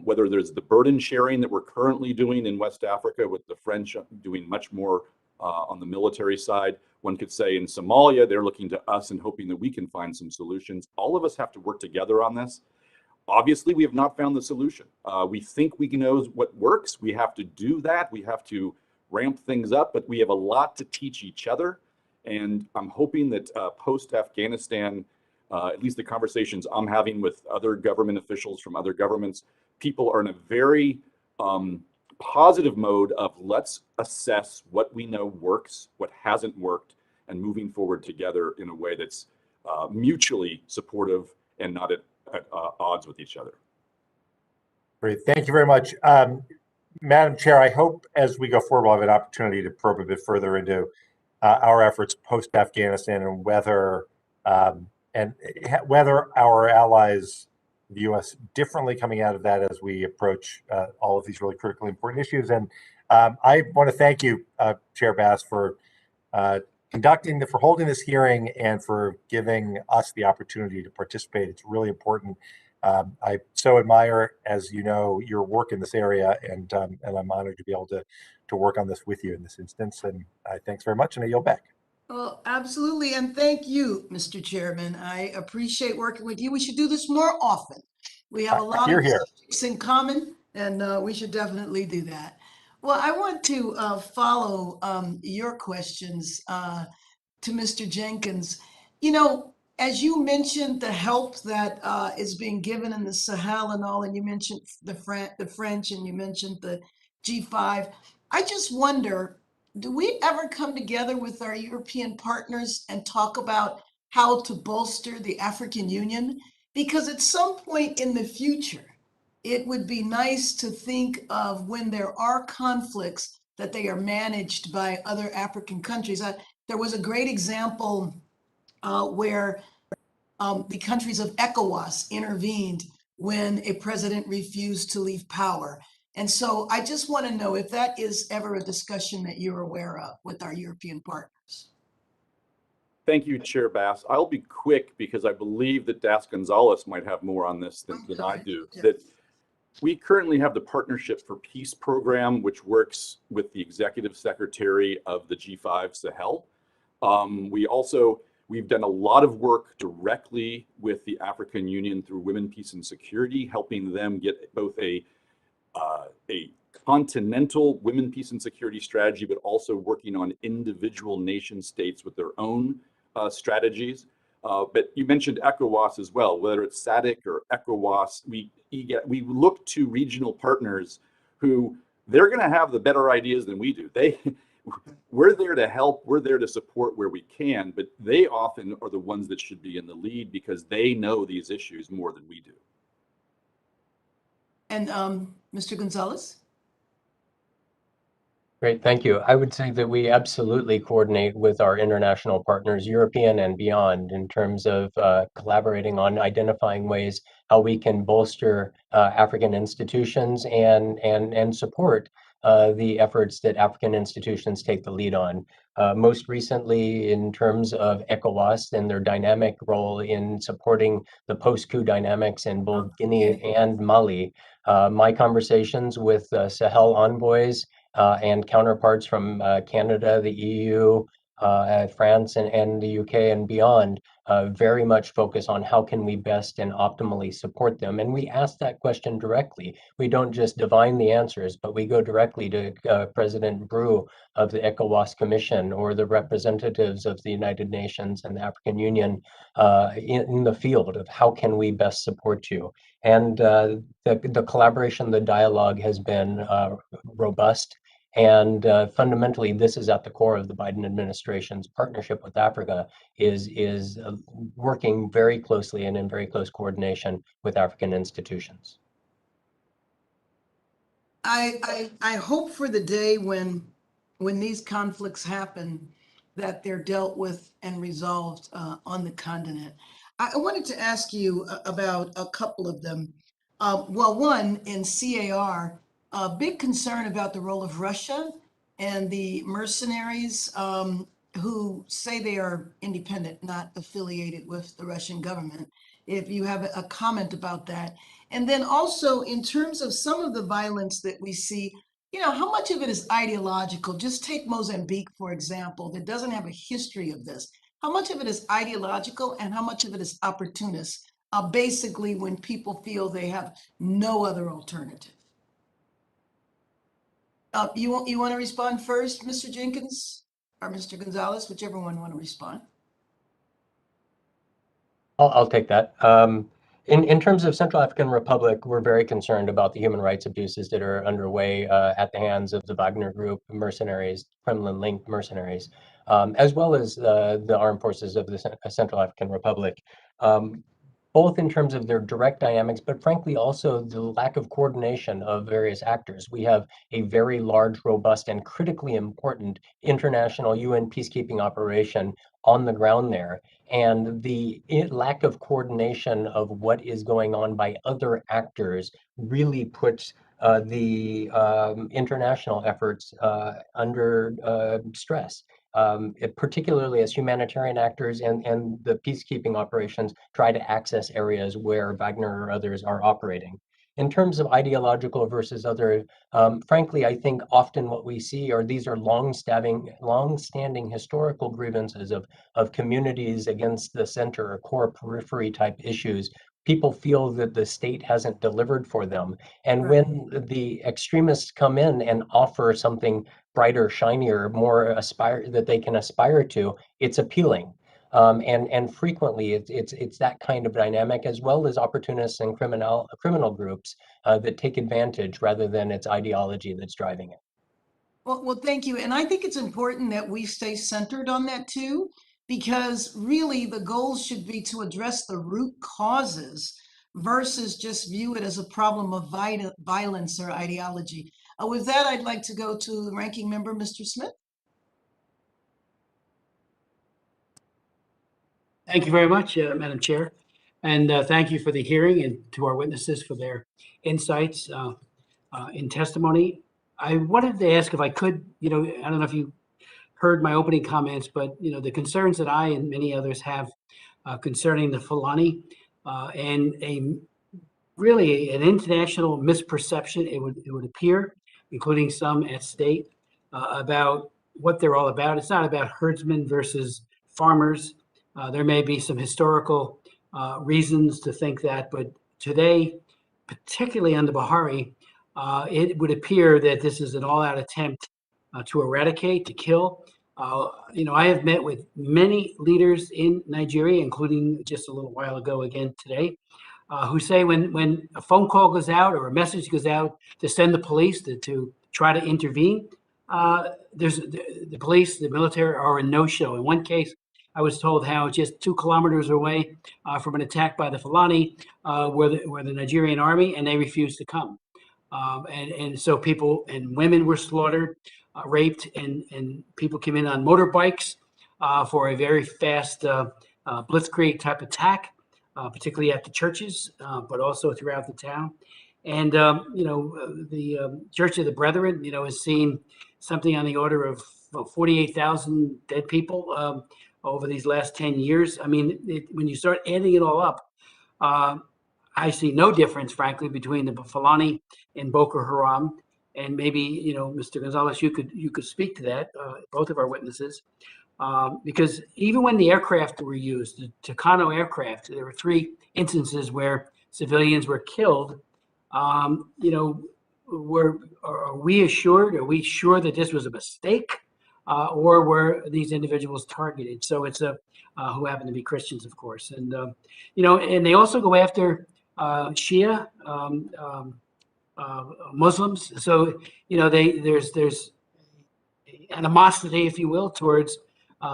whether there's the burden sharing that we're currently doing in West Africa with the French doing much more on the military side. One could say in Somalia, they're looking to us and hoping that we can find some solutions. All of us have to work together on this. Obviously, we have not found the solution. We think we know what works. We have to do that. We have to ramp things up, but we have a lot to teach each other. And I'm hoping that post-Afghanistan, at least the conversations I'm having with other government officials from other governments, people are in a very positive mode of let's assess what we know works, what hasn't worked, and moving forward together in a way that's mutually supportive and not at odds with each other. Great, thank you very much. Madam Chair, I hope as we go forward, we'll have an opportunity to probe a bit further into our efforts post-Afghanistan and whether our allies view us differently coming out of that as we approach all of these really critically important issues. And I want to thank you, Chair Bass, for holding this hearing and for giving us the opportunity to participate. It's really important. I so admire, as you know, your work in this area, and I'm honored to be able to work on this with you in this instance. And thanks very much, and I yield back. Well, absolutely. And thank you, Mr. Chairman. I appreciate working with you. We should do this more often. We have a lot of subjects in common, and we should definitely do that. Well, I want to follow your questions to Mr. Jenkins. You know, as you mentioned, the help that is being given in the Sahel and all, and you mentioned the French, and you mentioned the G5. I just wonder, do we ever come together with our European partners and talk about how to bolster the African Union? Because at some point in the future, it would be nice to think of when there are conflicts that they are managed by other African countries. There was a great example where the countries of ECOWAS intervened when a president refused to leave power. And so I just want to know if that is ever a discussion that you're aware of with our European partners. Thank you, Chair Bass. I'll be quick because I believe that Das Gonzales might have more on this than I do. Yeah. That we currently have the Partnership for Peace program, which works with the Executive Secretary of the G5 Sahel. We've done a lot of work directly with the African Union through Women, Peace, and Security, helping them get both a continental women, peace, and security strategy, but also working on individual nation states with their own strategies. But you mentioned ECOWAS as well, whether it's SADC or ECOWAS, we look to regional partners who they're going to have the better ideas than we do. We're there to help, we're there to support where we can, but they often are the ones that should be in the lead because they know these issues more than we do. And Mr. Gonzales? Great, thank you. I would say that we absolutely coordinate with our international partners, European and beyond, in terms of collaborating on identifying ways how we can bolster African institutions and support the efforts that African institutions take the lead on. most recently in terms of ECOWAS and their dynamic role in supporting the post-coup dynamics in both Guinea and Mali. My conversations with Sahel envoys and counterparts from Canada, the EU, France, and the UK and beyond very much focus on how can we best and optimally support them. And we ask that question directly. We don't just divine the answers, but we go directly to President Brew of the ECOWAS Commission or the representatives of the United Nations and the African Union in the field of how can we best support you. And the collaboration, the dialogue has been robust. And fundamentally, this is at the core of the Biden administration's partnership with Africa, is working very closely and in very close coordination with African institutions. I hope for the day when these conflicts happen, that they're dealt with and resolved on the continent. I wanted to ask you about a couple of them. Well, one, in CAR, a big concern about the role of Russia and the mercenaries who say they are independent, not affiliated with the Russian government. If you have a comment about that. And then also in terms of some of the violence that we see, how much of it is ideological? Just take Mozambique, for example, that doesn't have a history of this. How much of it is ideological and how much of it is opportunist? Basically, when people feel they have no other alternative. You want to respond first, Mr. Jenkins or Mr. Gonzales, whichever one want to respond. I'll take that. In terms of Central African Republic, we're very concerned about the human rights abuses that are underway at the hands of the Wagner Group mercenaries, Kremlin-linked mercenaries, as well as the armed forces of the Central African Republic. Both in terms of their direct dynamics, but frankly also the lack of coordination of various actors. We have a very large, robust, and critically important international UN peacekeeping operation on the ground there. And the lack of coordination of what is going on by other actors really puts the international efforts under stress. Particularly as humanitarian actors and the peacekeeping operations try to access areas where Wagner or others are operating. In terms of ideological versus other, frankly, I think often what we see are these are long-standing historical grievances of communities against the center or core periphery type issues. People feel that the state hasn't delivered for them. And when the extremists come in and offer something brighter, shinier, more that they can aspire to, it's appealing. And frequently it's that kind of dynamic, as well as opportunists and criminal groups that take advantage rather than its ideology that's driving it. Well, thank you. And I think it's important that we stay centered on that too, because really the goal should be to address the root causes versus just view it as a problem of violence or ideology. With that, I'd like to go to the ranking member, Mr. Smith. Thank you very much, Madam Chair. And thank you for the hearing and to our witnesses for their insights in testimony. I wanted to ask if I could, I don't know if you heard my opening comments, but, the concerns that I and many others have concerning the Fulani and really an international misperception, it would appear, including some at state, about what they're all about. It's not about herdsmen versus farmers. There may be some historical reasons to think that, but today, particularly under Buhari, it would appear that this is an all-out attempt to eradicate, to kill. I have met with many leaders in Nigeria, including just a little while ago again today, who say when a phone call goes out or a message goes out to send the police to try to intervene, there's the police, the military are a no-show. In one case, I was told how just 2 kilometers away from an attack by the Fulani were the Nigerian army, and they refused to come. And so people and women were slaughtered, raped, and people came in on motorbikes for a very fast blitzkrieg type attack, particularly at the churches, but also throughout the town. And, the Church of the Brethren, has seen something on the order of 48,000 dead people over these last 10 years. I mean, when you start adding it all up, I see no difference, frankly, between the Fulani and Boko Haram. And maybe, you know, Mr. Gonzales, you could speak to that, both of our witnesses. Because even when the aircraft were used, the Tucano aircraft, there were 3 instances where civilians were killed. You know, are we sure that this was a mistake, or were these individuals targeted? So it's who happen to be Christians, of course, and you know, and they also go after Shia Muslims. So you know, there's animosity, if you will, towards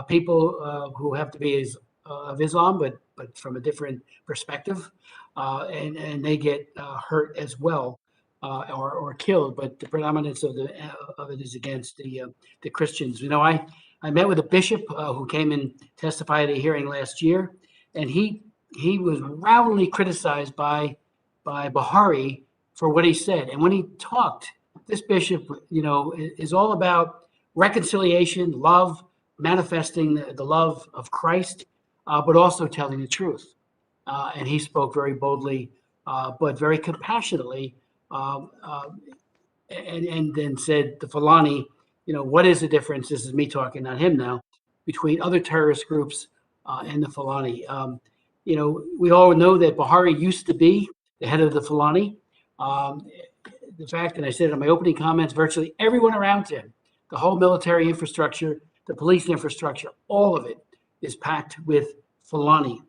people who have to be of Islam, but from a different perspective, and they get hurt as well, or killed. But the predominance of it is against the Christians. You know, I met with a bishop who came and testified at a hearing last year, and he was roundly criticized by Buhari for what he said. And when he talked, this bishop, you know, is all about reconciliation, love, manifesting the love of Christ, but also telling the truth. And he spoke very boldly, but very compassionately, and then said the Fulani, you know, what is the difference? This is me talking, not him now, between other terrorist groups and the Fulani. You know, we all know that Buhari used to be the head of the Fulani. The fact, and I said it in my opening comments, virtually everyone around him, the whole military infrastructure, the police infrastructure, all of it is packed with Fulani.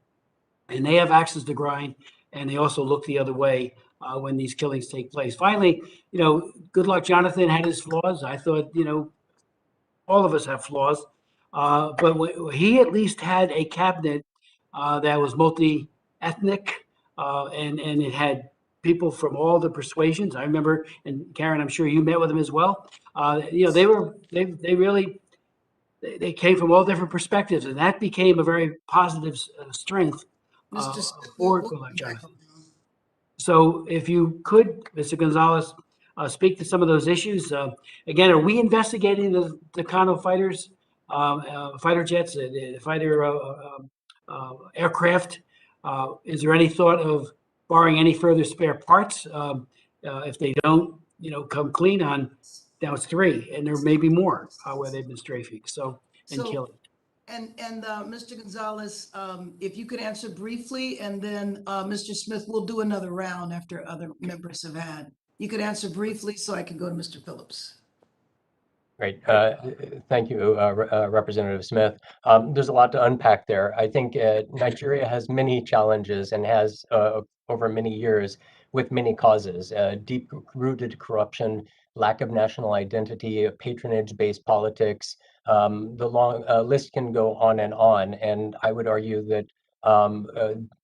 And they have axes to grind, and they also look the other way when these killings take place. Finally, you know, good luck Jonathan had his flaws. I thought, you know, all of us have flaws. But he at least had a cabinet that was multi-ethnic, and it had people from all the persuasions. I remember, and Karen, I'm sure you met with them as well. You know, they came from all different perspectives, and that became a very positive strength Mr. Smith, for we'll Good Luck come back Jonathan. around. So if you could, Mr. Gonzales, speak to some of those issues. Again, are we investigating the Tucano fighters, fighter jets, the fighter aircraft? Is there any thought of borrowing any further spare parts if they don't, you know, come clean on? Now it's 3, and there may be more where they've been strafing. So and killing. And Mr. Gonzales, if you could answer briefly, and then Mr. Smith, we'll do another round after other members have had. You could answer briefly so I can go to Mr. Phillips. Great. Thank you, Representative Smith. There's a lot to unpack there. I think Nigeria has many challenges and has over many years with many causes, deep-rooted corruption, lack of national identity, patronage-based politics. The long list can go on, and I would argue that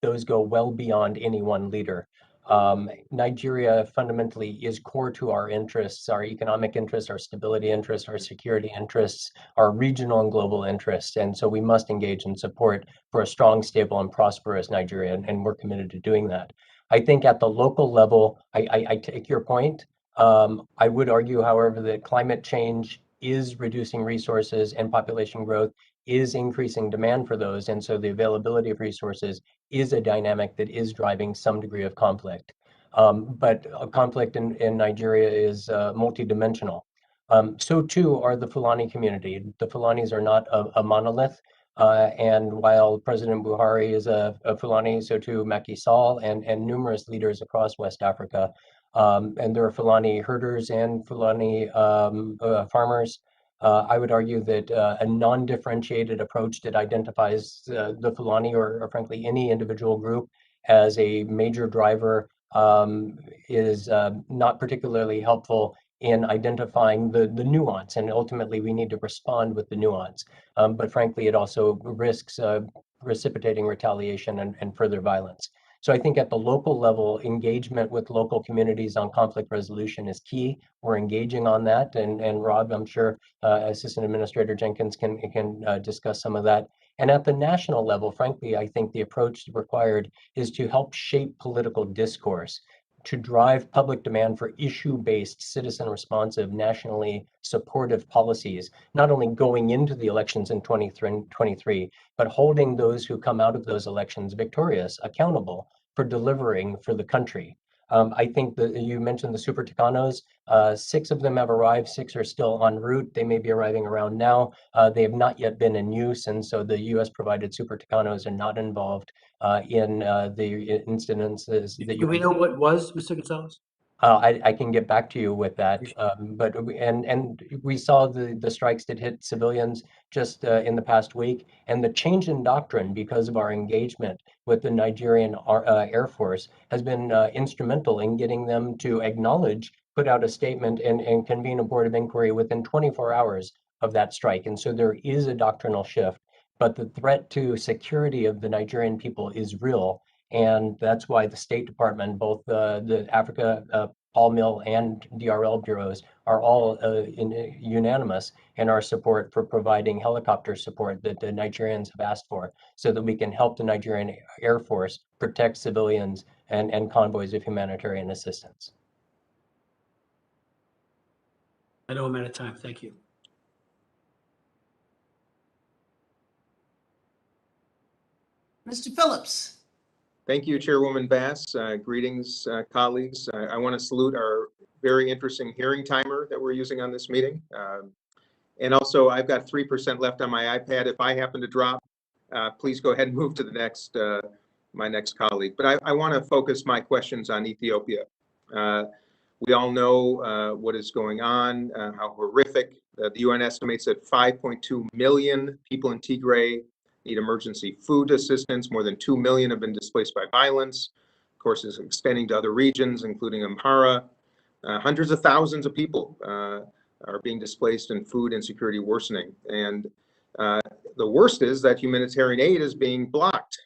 those go well beyond any one leader. Nigeria fundamentally is core to our interests, our economic interests, our stability interests, our security interests, our regional and global interests. And so we must engage in support for a strong, stable, and prosperous Nigeria, and we're committed to doing that. I think at the local level, I take your point. I would argue, however, that climate change is reducing resources and population growth is increasing demand for those. And so the availability of resources is a dynamic that is driving some degree of conflict. But a conflict in Nigeria is multidimensional. So too are the Fulani community. The Fulanis are not a monolith. And while President Buhari is a Fulani, so too Macky Sall and numerous leaders across West Africa. And there are Fulani herders and Fulani farmers. I would argue that a non-differentiated approach that identifies the Fulani or frankly any individual group as a major driver is not particularly helpful in identifying the nuance, and ultimately we need to respond with the nuance. But frankly, it also risks precipitating retaliation and further violence. So I think at the local level, engagement with local communities on conflict resolution is key. We're engaging on that, and Rob, I'm sure Assistant Administrator Jenkins can discuss some of that. And at the national level, frankly, I think the approach required is to help shape political discourse. to drive public demand for issue-based, citizen-responsive, nationally supportive policies, not only going into the elections in 2023, but holding those who come out of those elections victorious accountable for delivering for the country. I think that you mentioned the Super Tucanos. 6 of them have arrived, 6 are still en route. They may be arriving around now. They have not yet been in use, and so the US provided Super Tucanos are not involved in the incidences that Do we know what was, Mr. Gonzales? I can get back to you with that, but we saw the strikes that hit civilians just in the past week, and the change in doctrine because of our engagement with the Nigerian Air Force has been instrumental in getting them to acknowledge, put out a statement, and convene a board of inquiry within 24 hours of that strike. And so there is a doctrinal shift, but the threat to security of the Nigerian people is real. And that's why the State Department, both the Africa Paul Mill and DRL bureaus are all unanimous in our support for providing helicopter support that the Nigerians have asked for, so that we can help the Nigerian Air Force protect civilians and convoys of humanitarian assistance. I know I'm out of time. Thank you. Mr. Phillips. Thank you, Chairwoman Bass. Greetings, colleagues. I want to salute our very interesting hearing timer that we're using on this meeting. And also, I've got 3% left on my iPad. If I happen to drop, please go ahead and move to the next, my next colleague. But I want to focus my questions on Ethiopia. We all know what is going on, how horrific. The UN estimates that 5.2 million people in Tigray need emergency food assistance. More than 2 million have been displaced by violence. Of course, it's extending to other regions, including Amhara. Hundreds of thousands of people are being displaced and food insecurity worsening. And the worst is that humanitarian aid is being blocked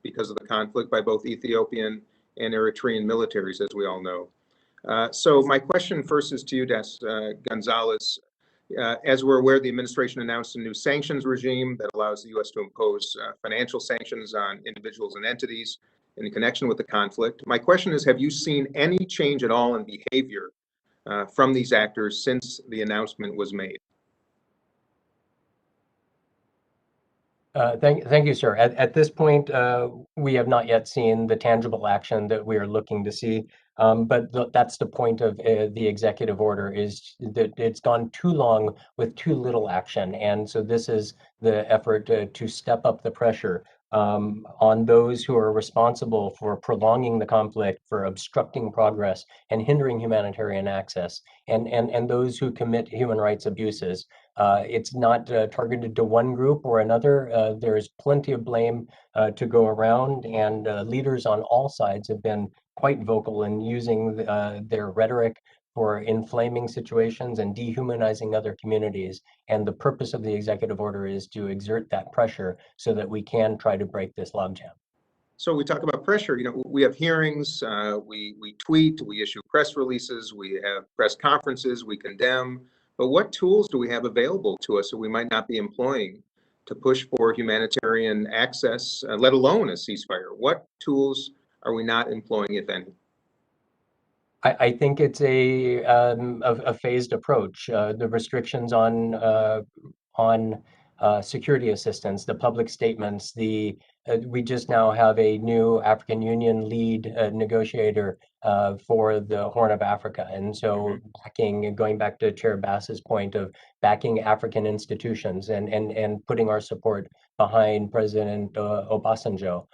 because of the conflict by both Ethiopian and Eritrean militaries, as we all know. So my question first is to you, Gonzales. As we're aware, the administration announced a new sanctions regime that allows the U.S. to impose financial sanctions on individuals and entities in connection with the conflict. My question is, have you seen any change at all in behavior from these actors since the announcement was made? Thank you, sir. At this point, we have not yet seen the tangible action that we are looking to see. But that's the point of the executive order, is that it's gone too long with too little action. And so this is the effort to step up the pressure on those who are responsible for prolonging the conflict, for obstructing progress and hindering humanitarian access, and those who commit human rights abuses. It's not targeted to one group or another. There's plenty of blame to go around, and leaders on all sides have been quite vocal in using their rhetoric for inflaming situations and dehumanizing other communities. And the purpose of the executive order is to exert that pressure so that we can try to break this logjam. So we talk about pressure. You know, we have hearings, we tweet, we issue press releases, we have press conferences, we condemn. But what tools do we have available to us that we might not be employing to push for humanitarian access, let alone a ceasefire? What tools are we not employing, if any? I think it's a phased approach. The restrictions on security assistance, the public statements, we just now have a new African Union lead negotiator for the Horn of Africa. And so going back to Chair Bass's point of backing African institutions and putting our support behind President Obasanjo.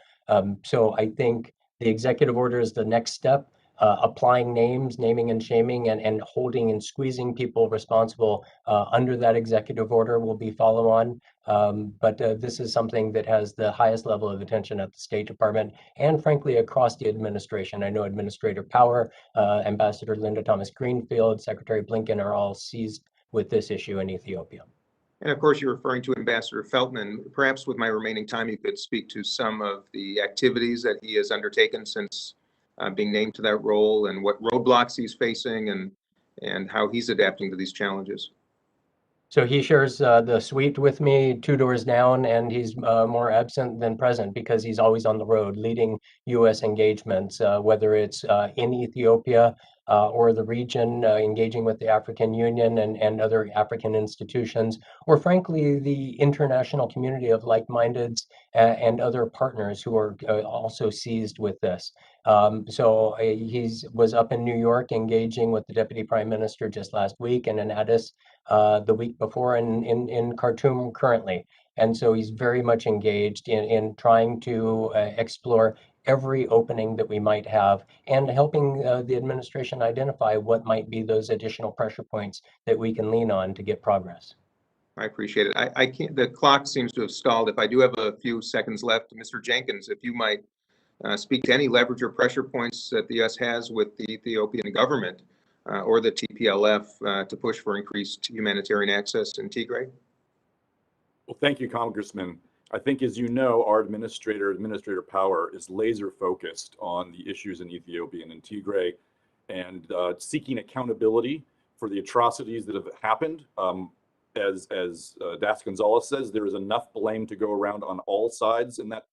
So I think the executive order is the next step. Applying names, naming and shaming, and holding and squeezing people responsible under that executive order will be follow on. But this is something that has the highest level of attention at the State Department and frankly across the administration. I know Administrator Power, Ambassador Linda Thomas-Greenfield, Secretary Blinken are all seized with this issue in Ethiopia. And of course, you're referring to Ambassador Feltman. Perhaps with my remaining time, you could speak to some of the activities that he has undertaken since being named to that role, and what roadblocks he's facing, and how he's adapting to these challenges. So he shares the suite with me 2 doors down, and he's more absent than present because he's always on the road leading U.S. engagements, whether it's in Ethiopia or the region, engaging with the African Union and other African institutions, or frankly, the international community of like-mindeds and other partners who are also seized with this. So he was up in New York engaging with the Deputy Prime Minister just last week, and in Addis the week before, and in Khartoum currently. And so he's very much engaged in trying to explore every opening that we might have and helping the administration identify what might be those additional pressure points that we can lean on to get progress. I appreciate it. I can't, the clock seems to have stalled. If I do have a few seconds left, Mr. Jenkins, if you might speak to any leverage or pressure points that the U.S. has with the Ethiopian government or the TPLF to push for increased humanitarian access in Tigray? Well, thank you, Congressman. I think, as you know, our Administrator Power is laser focused on the issues in Ethiopia and in Tigray, and seeking accountability for the atrocities that have happened. As Das Gonzales says, there is enough blame to go around on all sides in that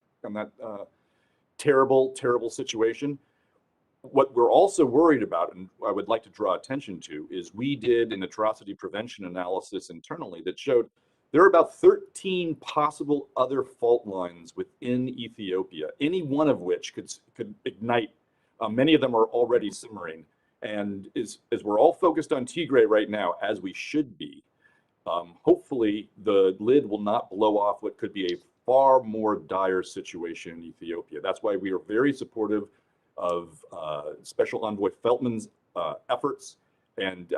terrible, terrible situation. What we're also worried about, and I would like to draw attention to, is we did an atrocity prevention analysis internally that showed there are about 13 possible other fault lines within Ethiopia, any one of which could ignite. Many of them are already simmering. And as we're all focused on Tigray right now, as we should be, hopefully the lid will not blow off what could be a far more dire situation in Ethiopia. That's why we are very supportive of Special Envoy Feltman's efforts, and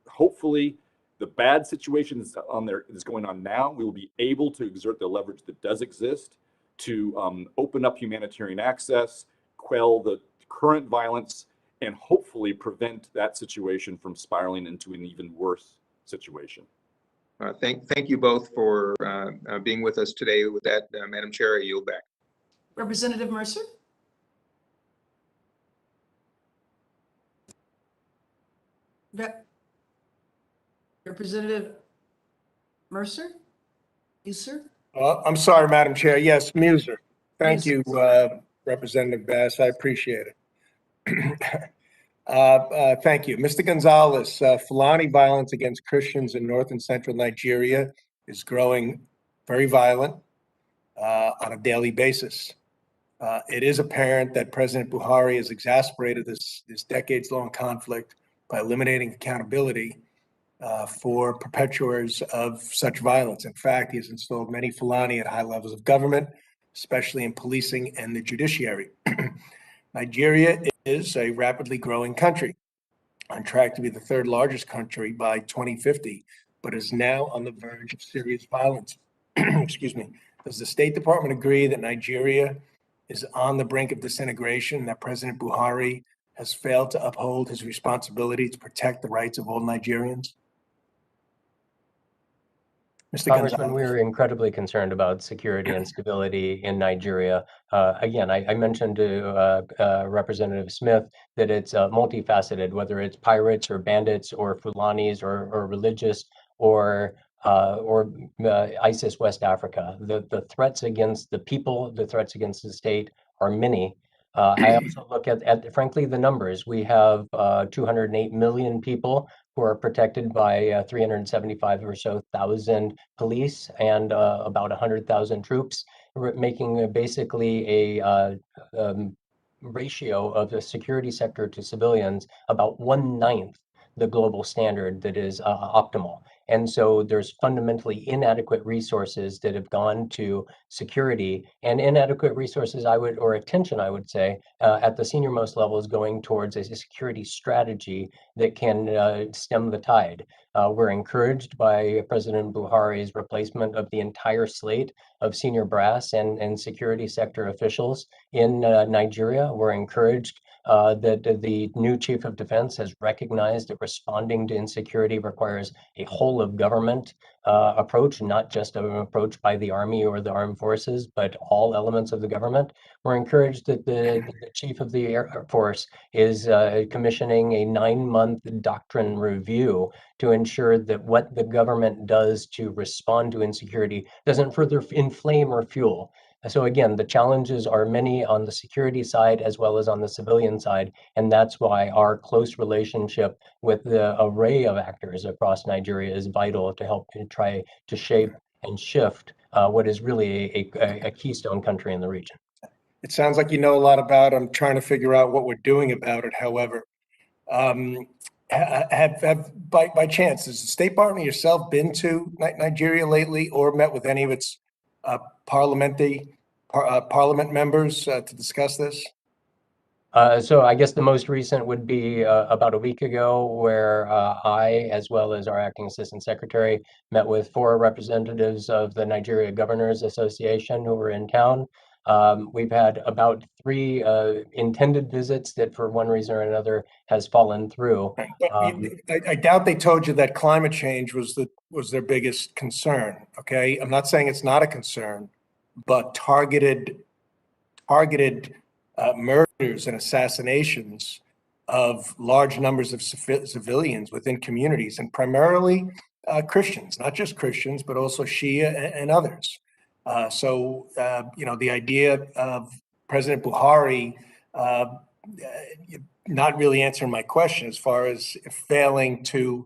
hopefully the bad situation that's going on now, we will be able to exert the leverage that does exist to open up humanitarian access, quell the current violence, and hopefully prevent that situation from spiraling into an even worse situation. Thank you both for being with us today. With that, Madam Chair, I yield back. Representative Mercer? Representative Mercer? Muser? I'm sorry, Madam Chair. Yes, Muser. Thank you, Muser. Representative Bass. I appreciate it. Thank you. Mr. Gonzales, Fulani violence against Christians in North and Central Nigeria is growing very violent on a daily basis. It is apparent that President Buhari has exacerbated this decades-long conflict by eliminating accountability for perpetuators of such violence. In fact, he has installed many Fulani at high levels of government, especially in policing and the judiciary. Nigeria is a rapidly growing country, on track to be the third largest country by 2050, but is now on the verge of serious violence. Excuse me. Does the State Department agree that Nigeria is on the brink of disintegration, that President Buhari has failed to uphold his responsibility to protect the rights of all Nigerians? Mr. Congressman, Gonzales. we're incredibly concerned about security and stability in Nigeria. Again, I mentioned to Representative Smith that it's multifaceted, whether it's pirates or bandits or Fulanis or religious or ISIS West Africa. The threats against the people, the threats against the state are many. I also look at frankly, the numbers. We have 208 million people who are protected by 375 or so thousand police and about 100,000 troops, making basically a ratio of the security sector to civilians about 1/9 the global standard that is optimal. And so there's fundamentally inadequate resources that have gone to security, and inadequate resources, or attention, I would say, at the senior-most levels going towards a security strategy that can stem the tide. We're encouraged by President Buhari's replacement of the entire slate of senior brass and security sector officials in Nigeria. We're encouraged that the new Chief of Defense has recognized that responding to insecurity requires a whole of government approach, not just an approach by the Army or the armed forces, but all elements of the government. We're encouraged that the Chief of the Air Force is commissioning a 9-month doctrine review to ensure that what the government does to respond to insecurity doesn't further inflame or fuel. So again, the challenges are many on the security side as well as on the civilian side, and that's why our close relationship with the array of actors across Nigeria is vital to help to try to shape and shift what is really a keystone country in the region. It sounds like you know a lot about it. I'm trying to figure out what we're doing about it, however. By chance, has the State Department yourself been to Nigeria lately or met with any of its parliament members to discuss this? So I guess the most recent would be about a week ago, where I, as well as our acting assistant secretary, met with 4 representatives of the Nigeria Governors Association who were in town. We've had about 3 intended visits that for one reason or another has fallen through. But I doubt they told you that climate change was their biggest concern. Okay, I'm not saying it's not a concern, but targeted murders and assassinations of large numbers of civilians within communities, and primarily Christians, not just Christians, but also Shia and others. So the idea of President Buhari not really answering my question as far as failing to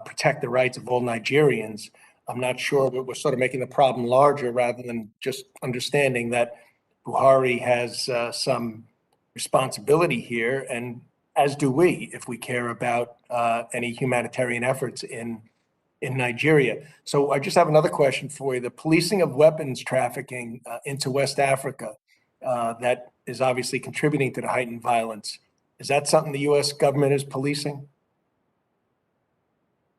protect the rights of all Nigerians, I'm not sure, but we're sort of making the problem larger rather than just understanding that Buhari has some responsibility here, and as do we, if we care about any humanitarian efforts in Nigeria. So I just have another question for you. The policing of weapons trafficking into West Africa that is obviously contributing to the heightened violence. Is that something the U.S. government is policing?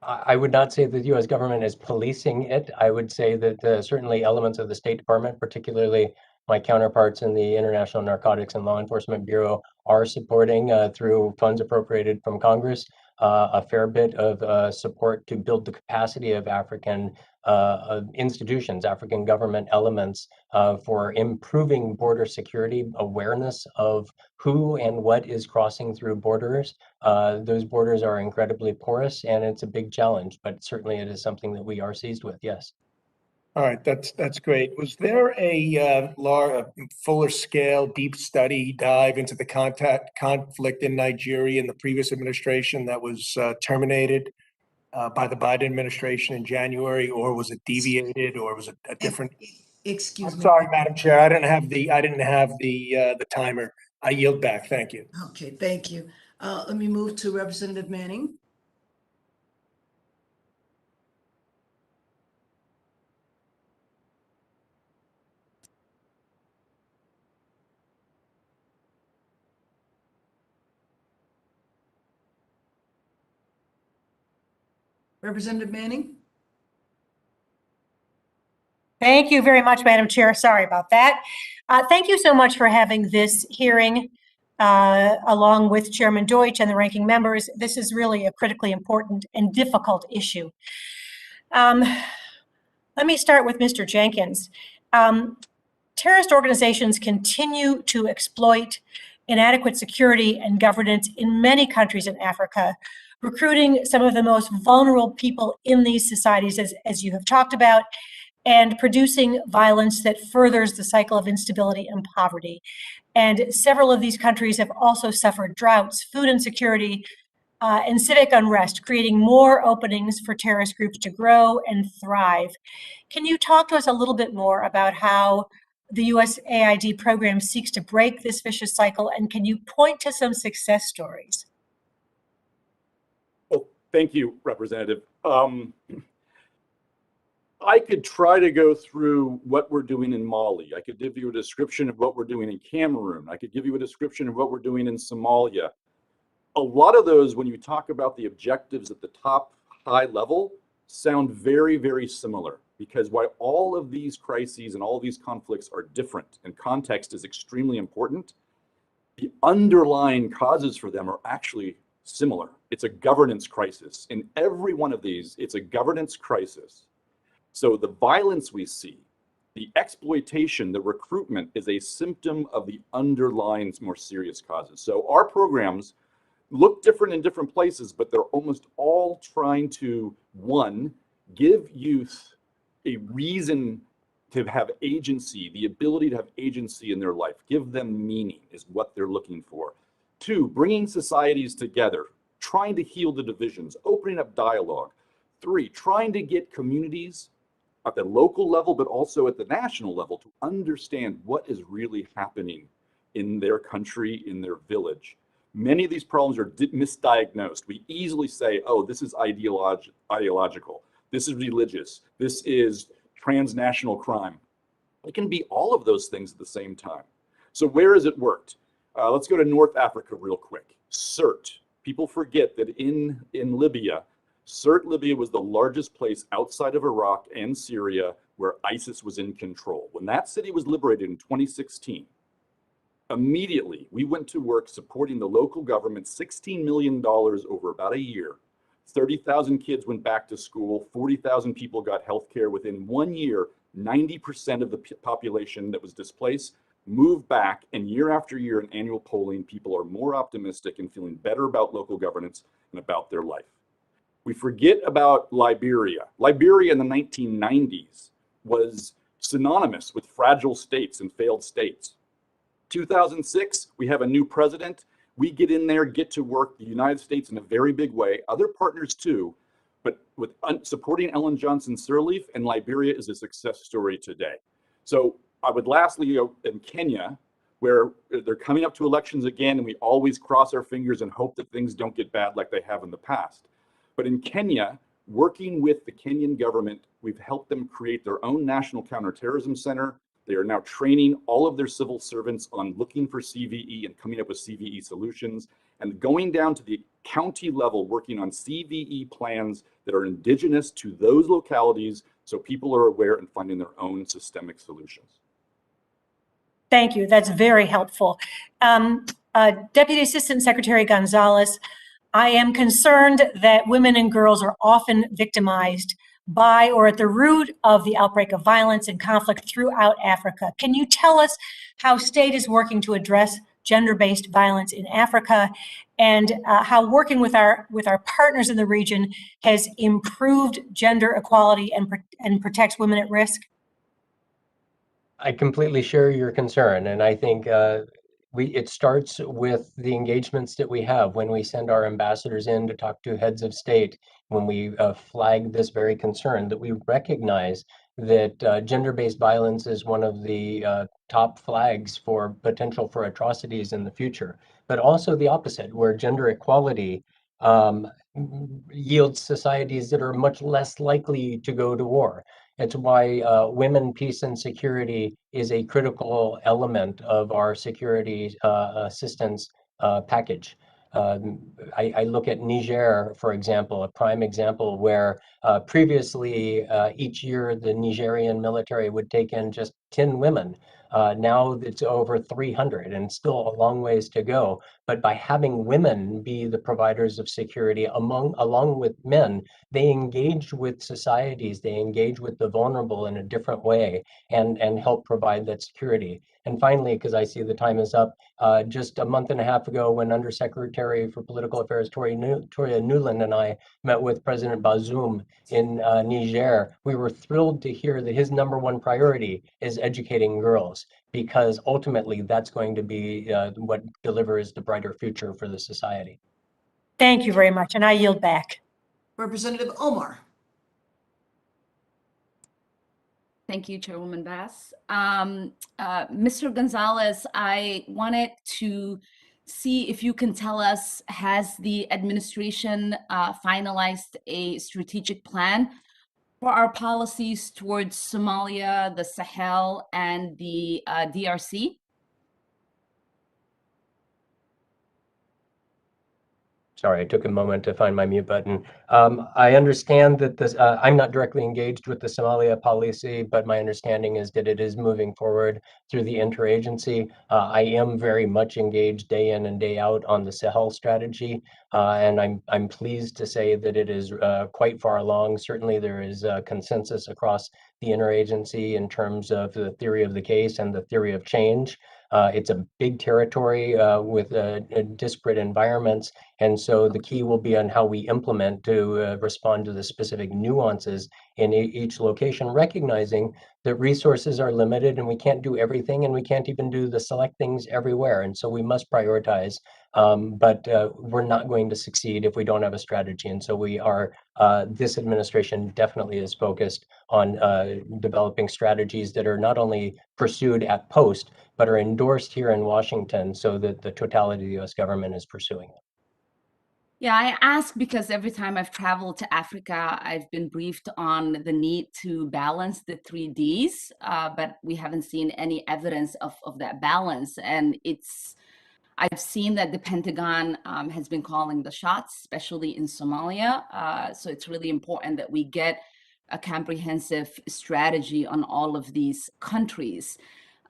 I would not say that the U.S. government is policing it. I would say that certainly elements of the State Department, particularly my counterparts in the International Narcotics and Law Enforcement Bureau, are supporting through funds appropriated from Congress a fair bit of support to build the capacity of African institutions, African government elements for improving border security, awareness of who and what is crossing through borders. Those borders are incredibly porous, and it's a big challenge, but certainly it is something that we are seized with, yes. All right, that's great. Was there a fuller scale, deep study dive into the conflict in Nigeria in the previous administration that was terminated by the Biden administration in January, or was it deviated, or was it a different? Excuse I'm me. sorry, Madam Chair, I didn't have the timer. I yield back. Thank you. Okay, thank you. Let me move to Representative Manning. Representative Manning? Thank you very much, Madam Chair. Sorry about that. Thank you so much for having this hearing along with Chairman Deutch and the ranking members. This is really a critically important and difficult issue. Let me start with Mr. Jenkins. Terrorist organizations continue to exploit inadequate security and governance in many countries in Africa, recruiting some of the most vulnerable people in these societies, as you have talked about, and producing violence that furthers the cycle of instability and poverty. And several of these countries have also suffered droughts, food insecurity, and civic unrest, creating more openings for terrorist groups to grow and thrive. Can you talk to us a little bit more about how the USAID program seeks to break this vicious cycle, and can you point to some success stories? Oh, thank you, Representative. I could try to go through what we're doing in Mali. I could give you a description of what we're doing in Cameroon. I could give you a description of what we're doing in Somalia. A lot of those, when you talk about the objectives at the top high level, sound very, very similar, because while all of these crises and all of these conflicts are different and context is extremely important, the underlying causes for them are actually similar. It's a governance crisis. In every one of these, it's a governance crisis. So the violence we see, the exploitation, the recruitment is a symptom of the underlying more serious causes. So our programs look different in different places, but they're almost all trying to, one, give youth a reason to have agency, the ability to have agency in their life, give them meaning is what they're looking for. Two, bringing societies together, trying to heal the divisions, opening up dialogue. Three, trying to get communities at the local level, but also at the national level to understand what is really happening in their country, in their village. Many of these problems are misdiagnosed. We easily say, oh, this is ideological, this is religious, this is transnational crime. It can be all of those things at the same time. So where has it worked? Let's go to North Africa real quick. CERT. People forget that in Libya, CERT Libya was the largest place outside of Iraq and Syria where ISIS was in control. When that city was liberated in 2016, immediately we went to work supporting the local government, $16 million over about a year. 30,000 kids went back to school, 40,000 people got health care. Within 1 year, 90% of the population that was displaced moved back, and year after year in annual polling, people are more optimistic and feeling better about local governance and about their life. We forget about Liberia. Liberia in the 1990s was synonymous with fragile states and failed states. 2006, we have a new president. We get in there, get to work, the United States in a very big way, other partners too, but with supporting Ellen Johnson Sirleaf, and Liberia is a success story today. So I would lastly go in Kenya, where they're coming up to elections again, and we always cross our fingers and hope that things don't get bad like they have in the past. But in Kenya, working with the Kenyan government, we've helped them create their own national counterterrorism center. They are now training all of their civil servants on looking for CVE and coming up with CVE solutions, and going down to the county level, working on CVE plans that are indigenous to those localities so people are aware and finding their own systemic solutions. Thank you. That's very helpful. Deputy Assistant Secretary Gonzales, I am concerned that women and girls are often victimized by or at the root of the outbreak of violence and conflict throughout Africa. Can you tell us how state is working to address gender-based violence in Africa, and how working with our partners in the region has improved gender equality and protects women at risk? I completely share your concern, and I think it starts with the engagements that we have when we send our ambassadors in to talk to heads of state, when we flag this very concern, that we recognize that gender-based violence is one of the top flags for potential for atrocities in the future, but also the opposite, where gender equality yields societies that are much less likely to go to war. It's why women, peace, and security is a critical element of our security assistance package. I look at Niger, for example, a prime example where previously each year the Nigerian military would take in just 10 women. Now it's over 300 and still a long ways to go. But by having women be the providers of security along with men, they engage with societies, they engage with the vulnerable in a different way and help provide that security. And finally, because I see the time is up, just a month and a half ago when Undersecretary for Political Affairs Toria Nuland and I met with President Bazoum in Niger, we were thrilled to hear that his #1 priority is educating girls, because ultimately that's going to be what delivers the brighter future for the society. Thank you very much, and I yield back. Representative Omar. Thank you, Chairwoman Bass. Mr. Gonzales, I wanted to see if you can tell us, has the administration finalized a strategic plan for our policies towards Somalia, the Sahel, and the DRC? Sorry, I took a moment to find my mute button. I understand that this, I'm not directly engaged with the Somalia policy, but my understanding is that it is moving forward through the interagency. I am very much engaged day in and day out on the Sahel strategy, and I'm pleased to say that it is quite far along. Certainly there is consensus across the interagency in terms of the theory of the case and the theory of change. It's a big territory with disparate environments, and so the key will be on how we implement to respond to the specific nuances in each location, recognizing that resources are limited and we can't do everything and we can't even do the select things everywhere. And so we must prioritize, but we're not going to succeed if we don't have a strategy. And so we are, this administration definitely is focused on developing strategies that are not only pursued at post, but are endorsed here in Washington so that the totality of the US government is pursuing them. Yeah, I ask because every time I've traveled to Africa, I've been briefed on the need to balance the 3Ds, but we haven't seen any evidence of that balance. And I've seen that the Pentagon has been calling the shots, especially in Somalia. So it's really important that we get a comprehensive strategy on all of these countries.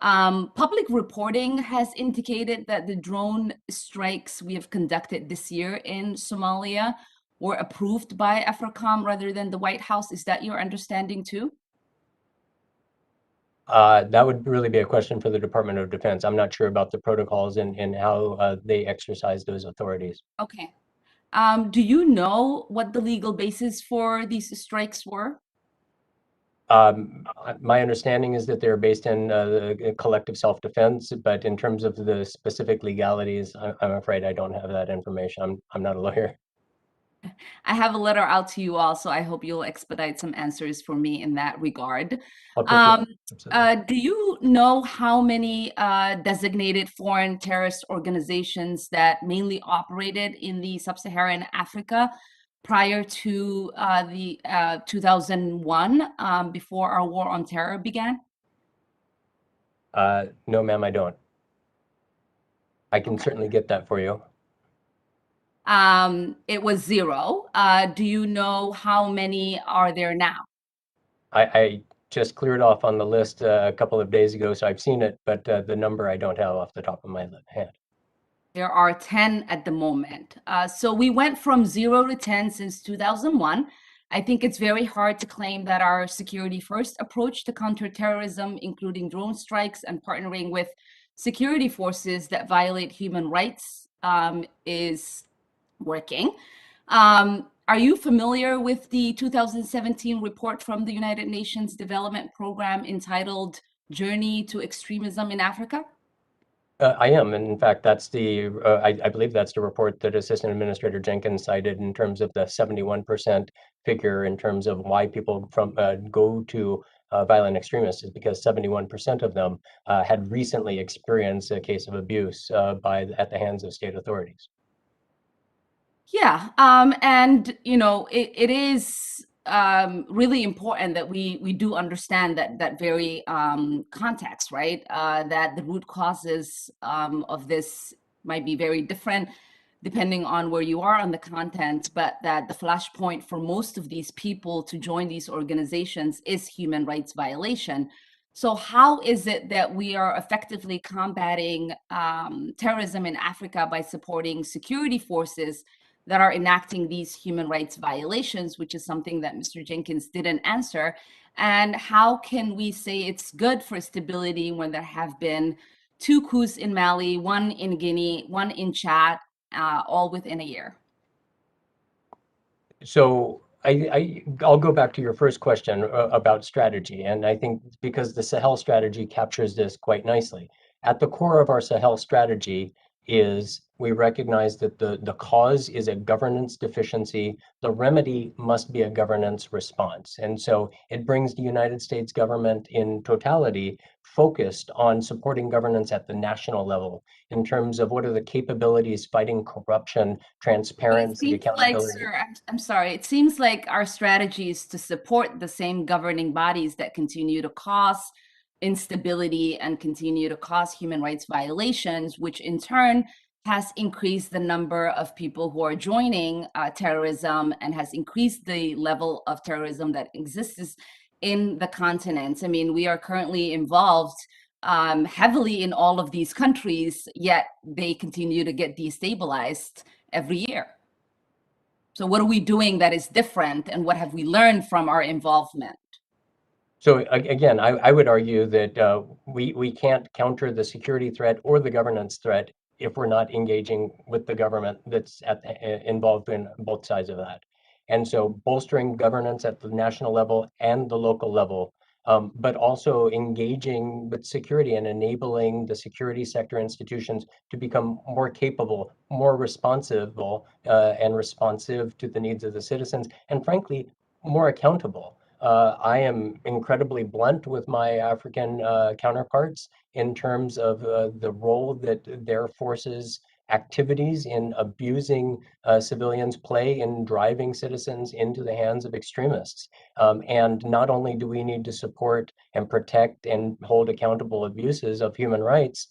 Public reporting has indicated that the drone strikes we have conducted this year in Somalia were approved by AFRICOM rather than the White House. Is that your understanding too? That would really be a question for the Department of Defense. I'm not sure about the protocols and how they exercise those authorities. Okay. Do you know what the legal basis for these strikes were? My understanding is that they're based in collective self-defense, but in terms of the specific legalities, I'm afraid I don't have that information. I'm not a lawyer. I have a letter out to you all, so I hope you'll expedite some answers for me in that regard. Do you know how many designated foreign terrorist organizations that mainly operated in the sub-Saharan Africa prior to the 2001, before our war on terror began? No, ma'am, I don't. I can certainly get that for you. It was 0. Do you know how many are there now? I just cleared off on the list a couple of days ago, so I've seen it, but the number I don't have off the top of my head. There are 10 at the moment. So we went from 0 to 10 since 2001. I think it's very hard to claim that our security first approach to counterterrorism, including drone strikes and partnering with security forces that violate human rights, is working. Are you familiar with the 2017 report from the United Nations Development Program entitled Journey to Extremism in Africa? I am, and in fact, that's the I believe that's the report that Assistant Administrator Jenkins cited in terms of the 71% figure in terms of why people go to violent extremists is because 71% of them had recently experienced a case of abuse at the hands of state authorities. Yeah, and you know, it is really important that we do understand that very context, right? That the root causes of this might be very different depending on where you are on the content, but that the flashpoint for most of these people to join these organizations is human rights violation. So how is it that we are effectively combating terrorism in Africa by supporting security forces that are enacting these human rights violations, which is something that Mr. Jenkins didn't answer? And how can we say it's good for stability when there have been 2 coups in Mali, 1 in Guinea, 1 in Chad, all within a year? So I'll go back to your first question about strategy. And I think because the Sahel strategy captures this quite nicely. At the core of our Sahel strategy is we recognize that the cause is a governance deficiency. The remedy must be a governance response. And so it brings the United States government in totality focused on supporting governance at the national level in terms of what are the capabilities fighting corruption, transparency, accountability. Sir, I'm sorry. It seems like our strategy is to support the same governing bodies that continue to cause instability and continue to cause human rights violations, which in turn has increased the number of people who are joining terrorism and has increased the level of terrorism that exists in the continent. I mean, we are currently involved heavily in all of these countries, yet they continue to get destabilized every year. So what are we doing that is different, and what have we learned from our involvement? So again, I would argue that we can't counter the security threat or the governance threat if we're not engaging with the government that's involved in both sides of that. And so bolstering governance at the national level and the local level, but also engaging with security and enabling the security sector institutions to become more capable, more responsible, and responsive to the needs of the citizens, and frankly, more accountable. I am incredibly blunt with my African counterparts in terms of the role that their forces' activities in abusing civilians play in driving citizens into the hands of extremists. And not only do we need to support and protect and hold accountable abuses of human rights,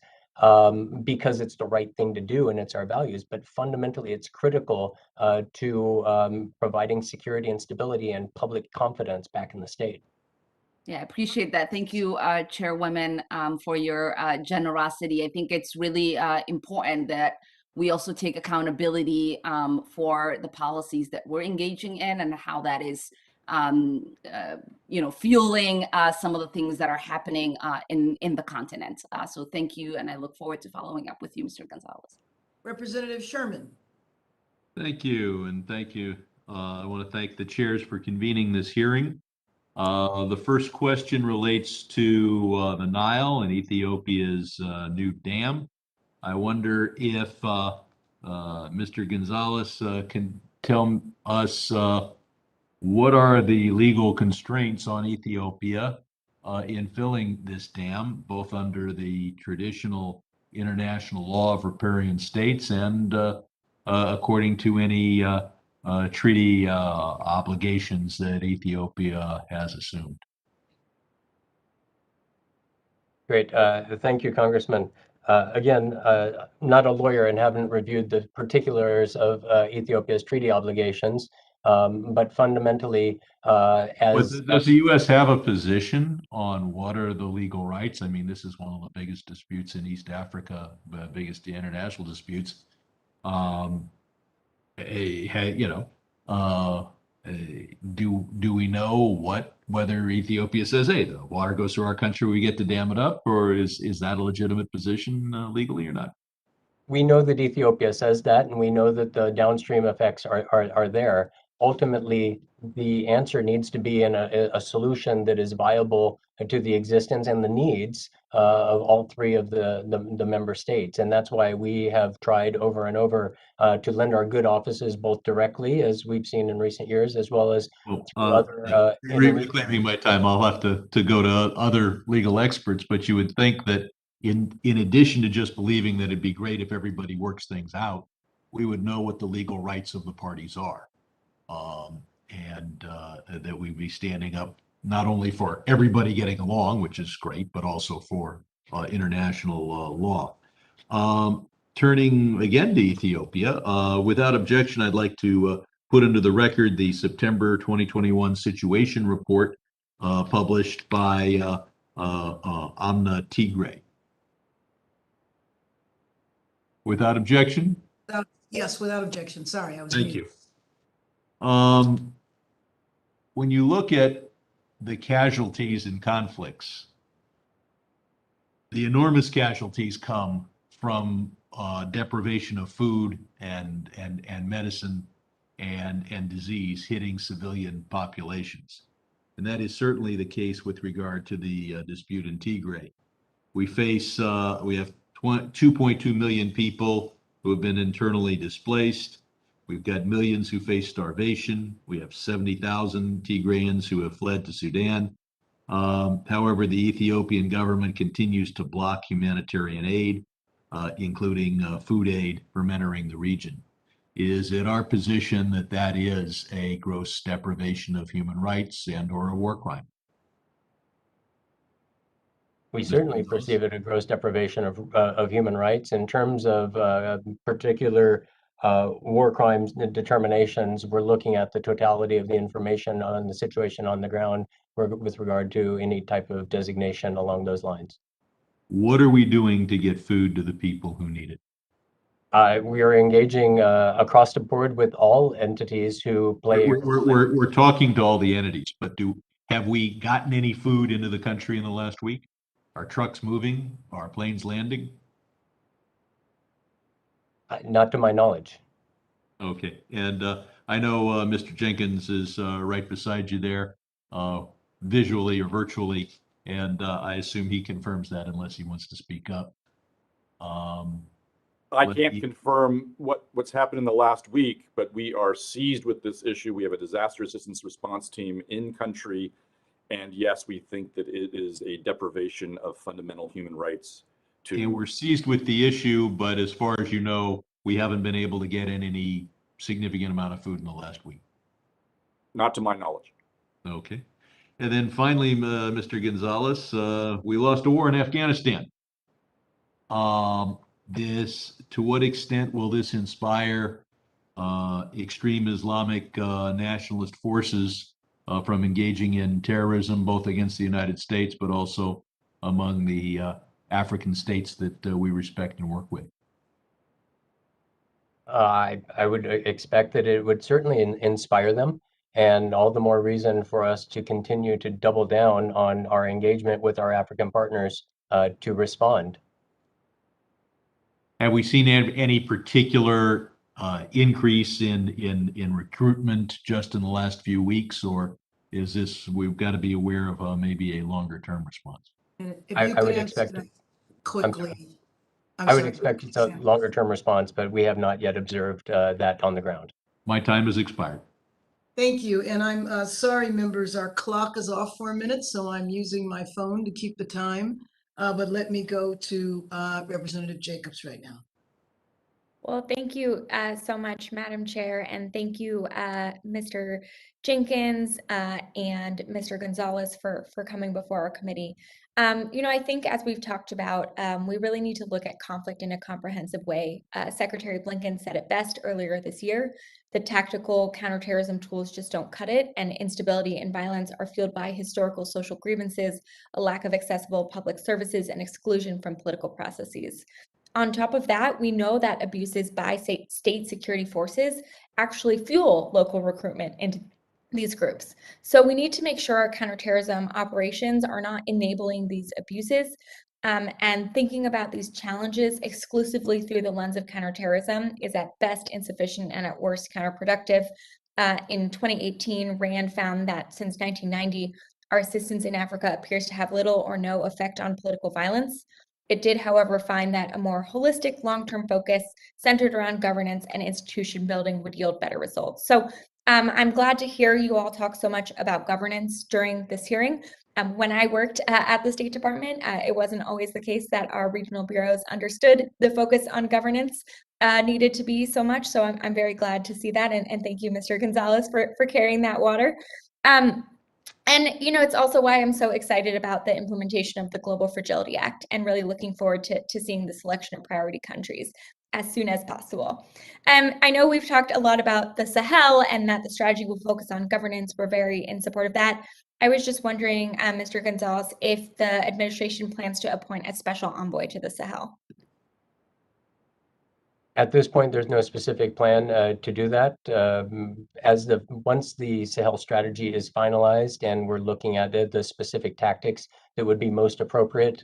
because it's the right thing to do and it's our values, but fundamentally it's critical to providing security and stability and public confidence back in the state. Yeah, I appreciate that. Thank you, Chairwoman, for your generosity. I think it's really important that we also take accountability for the policies that we're engaging in and how that is fueling some of the things that are happening in the continent. So thank you, and I look forward to following up with you, Mr. Gonzales. Representative Sherman. Thank you, and thank you. I want to thank the chairs for convening this hearing. The first question relates to the Nile and Ethiopia's new dam. I wonder if Mr. Gonzales can tell us what are the legal constraints on Ethiopia in filling this dam, both under the traditional international law of riparian states and according to any treaty obligations that Ethiopia has assumed. Great. Thank you, Congressman. Again, not a lawyer and haven't reviewed the particulars of Ethiopia's treaty obligations, but fundamentally, Does the U.S. have a position on what are the legal rights? I mean, this is one of the biggest disputes in East Africa, biggest international disputes. Do we know whether Ethiopia says, hey, the water goes through our country, we get to dam it up, or is that a legitimate position legally or not? We know that Ethiopia says that, and we know that the downstream effects are there. Ultimately, the answer needs to be in a solution that is viable to the existence and the needs of all three of the member states. And that's why we have tried over and over to lend our good offices both directly, as we've seen in recent years, as well as other reclaiming my time, I'll have to go to other legal experts, but you would think that in addition to just believing that it'd be great if everybody works things out, we would know what the legal rights of the parties are. And that we'd be standing up not only for everybody getting along, which is great, but also for international law. Turning again to Ethiopia, without objection, I'd like to put into the record the September 2021 situation report published by Amna Tigray. Without objection? Yes, without objection. Sorry, I was Thank muted. you. When you look at the casualties in conflicts, the enormous casualties come from deprivation of food and medicine and disease hitting civilian populations. And that is certainly the case with regard to the dispute in Tigray. We have 2.2 million people who have been internally displaced. We've got millions who face starvation. We have 70,000 Tigrayans who have fled to Sudan. However, the Ethiopian government continues to block humanitarian aid, including food aid from entering the region. Is it our position that that is a gross deprivation of human rights and or a war crime? We certainly perceive it a gross deprivation of human rights. In terms of particular war crimes determinations, we're looking at the totality of the information on the situation on the ground with regard to any type of designation along those lines. What are we doing to get food to the people who need it? We are engaging across the board with all entities who play. We're talking to all the entities, but have we gotten any food into the country in the last week? Are trucks moving? Are planes landing? Not to my knowledge. Okay, and I know Mr. Jenkins is right beside you there, visually or virtually, and I assume he confirms that unless he wants to speak up. I can't confirm what's happened in the last week, but we are seized with this issue. We have a disaster assistance response team in country. And yes, we think that it is a deprivation of fundamental human rights. And we're seized with the issue, but as far as you know, we haven't been able to get in any significant amount of food in the last week. Not to my knowledge. Okay. And then finally, Mr. Gonzales, we lost a war in Afghanistan. To what extent will this inspire extreme Islamic nationalist forces from engaging in terrorism, both against the United States, but also among the African states that we respect and work with? I would expect that it would certainly inspire them, and all the more reason for us to continue to double down on our engagement with our African partners to respond. Have we seen any particular increase in recruitment just in the last few weeks, or is this, we've got to be aware of maybe a longer term response? I would expect it quickly. I would expect it's a longer term response, but we have not yet observed that on the ground. My time has expired. Thank you. And I'm sorry, members, our clock is off for a minute, so I'm using my phone to keep the time. But let me go to Representative Jacobs right now. Well, thank you so much, Madam Chair, and thank you, Mr. Jenkins and Mr. Gonzales for coming before our committee. I think as we've talked about, we really need to look at conflict in a comprehensive way. Secretary Blinken said it best earlier this year. The tactical counterterrorism tools just don't cut it, and instability and violence are fueled by historical social grievances, a lack of accessible public services, and exclusion from political processes. On top of that, we know that abuses by state security forces actually fuel local recruitment into these groups. So we need to make sure our counterterrorism operations are not enabling these abuses. And thinking about these challenges exclusively through the lens of counterterrorism is at best insufficient and at worst counterproductive. In 2018, RAND found that since 1990, our assistance in Africa appears to have little or no effect on political violence. It did, however, find that a more holistic long-term focus centered around governance and institution building would yield better results. So I'm glad to hear you all talk so much about governance during this hearing. When I worked at the State Department, it wasn't always the case that our regional bureaus understood the focus on governance needed to be so much. So I'm very glad to see that. And thank you, Mr. Gonzales, for carrying that water. And, it's also why I'm so excited about the implementation of the Global Fragility Act and really looking forward to seeing the selection of priority countries as soon as possible. I know we've talked a lot about the Sahel and that the strategy will focus on governance. We're very in support of that. I was just wondering, Mr. Gonzales, if the administration plans to appoint a special envoy to the Sahel. At this point, there's no specific plan to do that. Once the Sahel strategy is finalized and we're looking at the specific tactics that would be most appropriate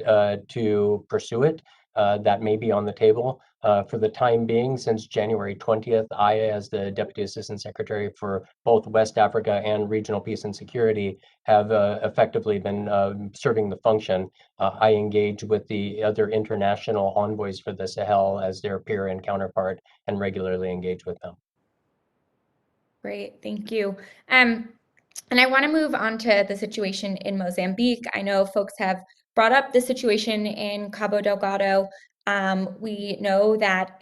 to pursue it, that may be on the table. For the time being, since January 20th, I, as the Deputy Assistant Secretary for both West Africa and Regional Peace and Security, have effectively been serving the function. I engage with the other international envoys for the Sahel as their peer and counterpart and regularly engage with them. Great, thank you. And I want to move on to the situation in Mozambique. I know folks have brought up the situation in Cabo Delgado. We know that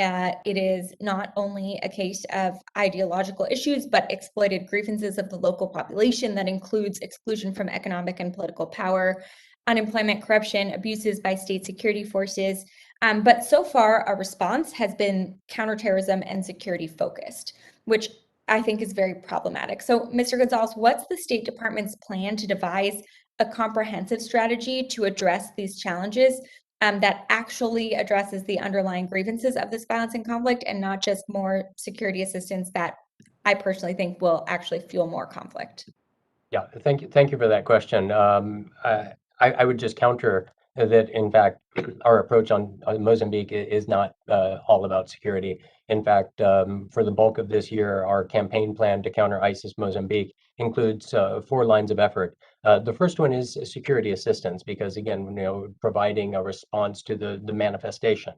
it is not only a case of ideological issues, but exploited grievances of the local population that includes exclusion from economic and political power. unemployment, corruption, abuses by state security forces. But so far, our response has been counterterrorism and security focused, which I think is very problematic. So, Mr. Gonzales, what's the State Department's plan to devise a comprehensive strategy to address these challenges that actually addresses the underlying grievances of this violence and conflict, and not just more security assistance that I personally think will actually fuel more conflict? Yeah, thank you for that question. I would just counter that, in fact, our approach on Mozambique is not all about security. In fact, for the bulk of this year, our campaign plan to counter ISIS Mozambique includes 4 lines of effort. The first one is security assistance, because again, providing a response to the manifestation.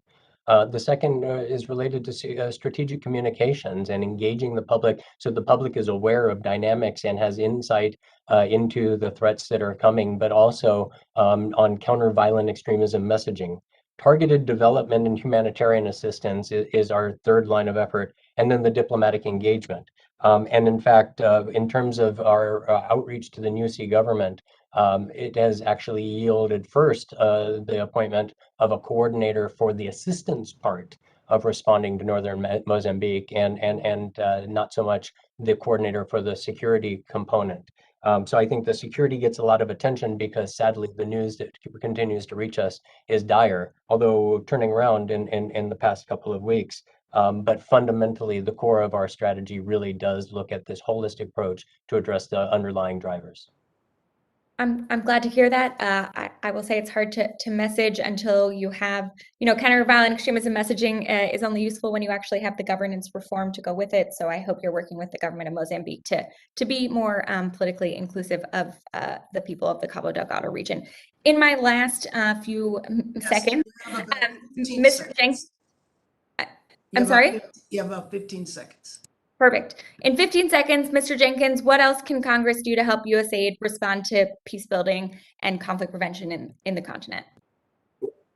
The second is related to strategic communications and engaging the public, so the public is aware of dynamics and has insight into the threats that are coming, but also on counter-violent extremism messaging. Targeted development and humanitarian assistance is our third line of effort, and then the diplomatic engagement. And in fact, in terms of our outreach to the NUSI government, it has actually yielded first the appointment of a coordinator for the assistance part of responding to northern Mozambique, and not so much the coordinator for the security component. So I think the security gets a lot of attention because sadly the news that continues to reach us is dire, although turning around in the past couple of weeks. But fundamentally, the core of our strategy really does look at this holistic approach to address the underlying drivers. I'm glad to hear that. I will say it's hard to message until you have, counter-violent extremism messaging is only useful when you actually have the governance reform to go with it. So I hope you're working with the government of Mozambique to be more politically inclusive of the people of the Cabo Delgado region. In my last few seconds, Mr. Jenkins, I'm sorry? You have about 15 seconds. Perfect. In 15 seconds, Mr. Jenkins, what else can Congress do to help USAID respond to peace building and conflict prevention in the continent?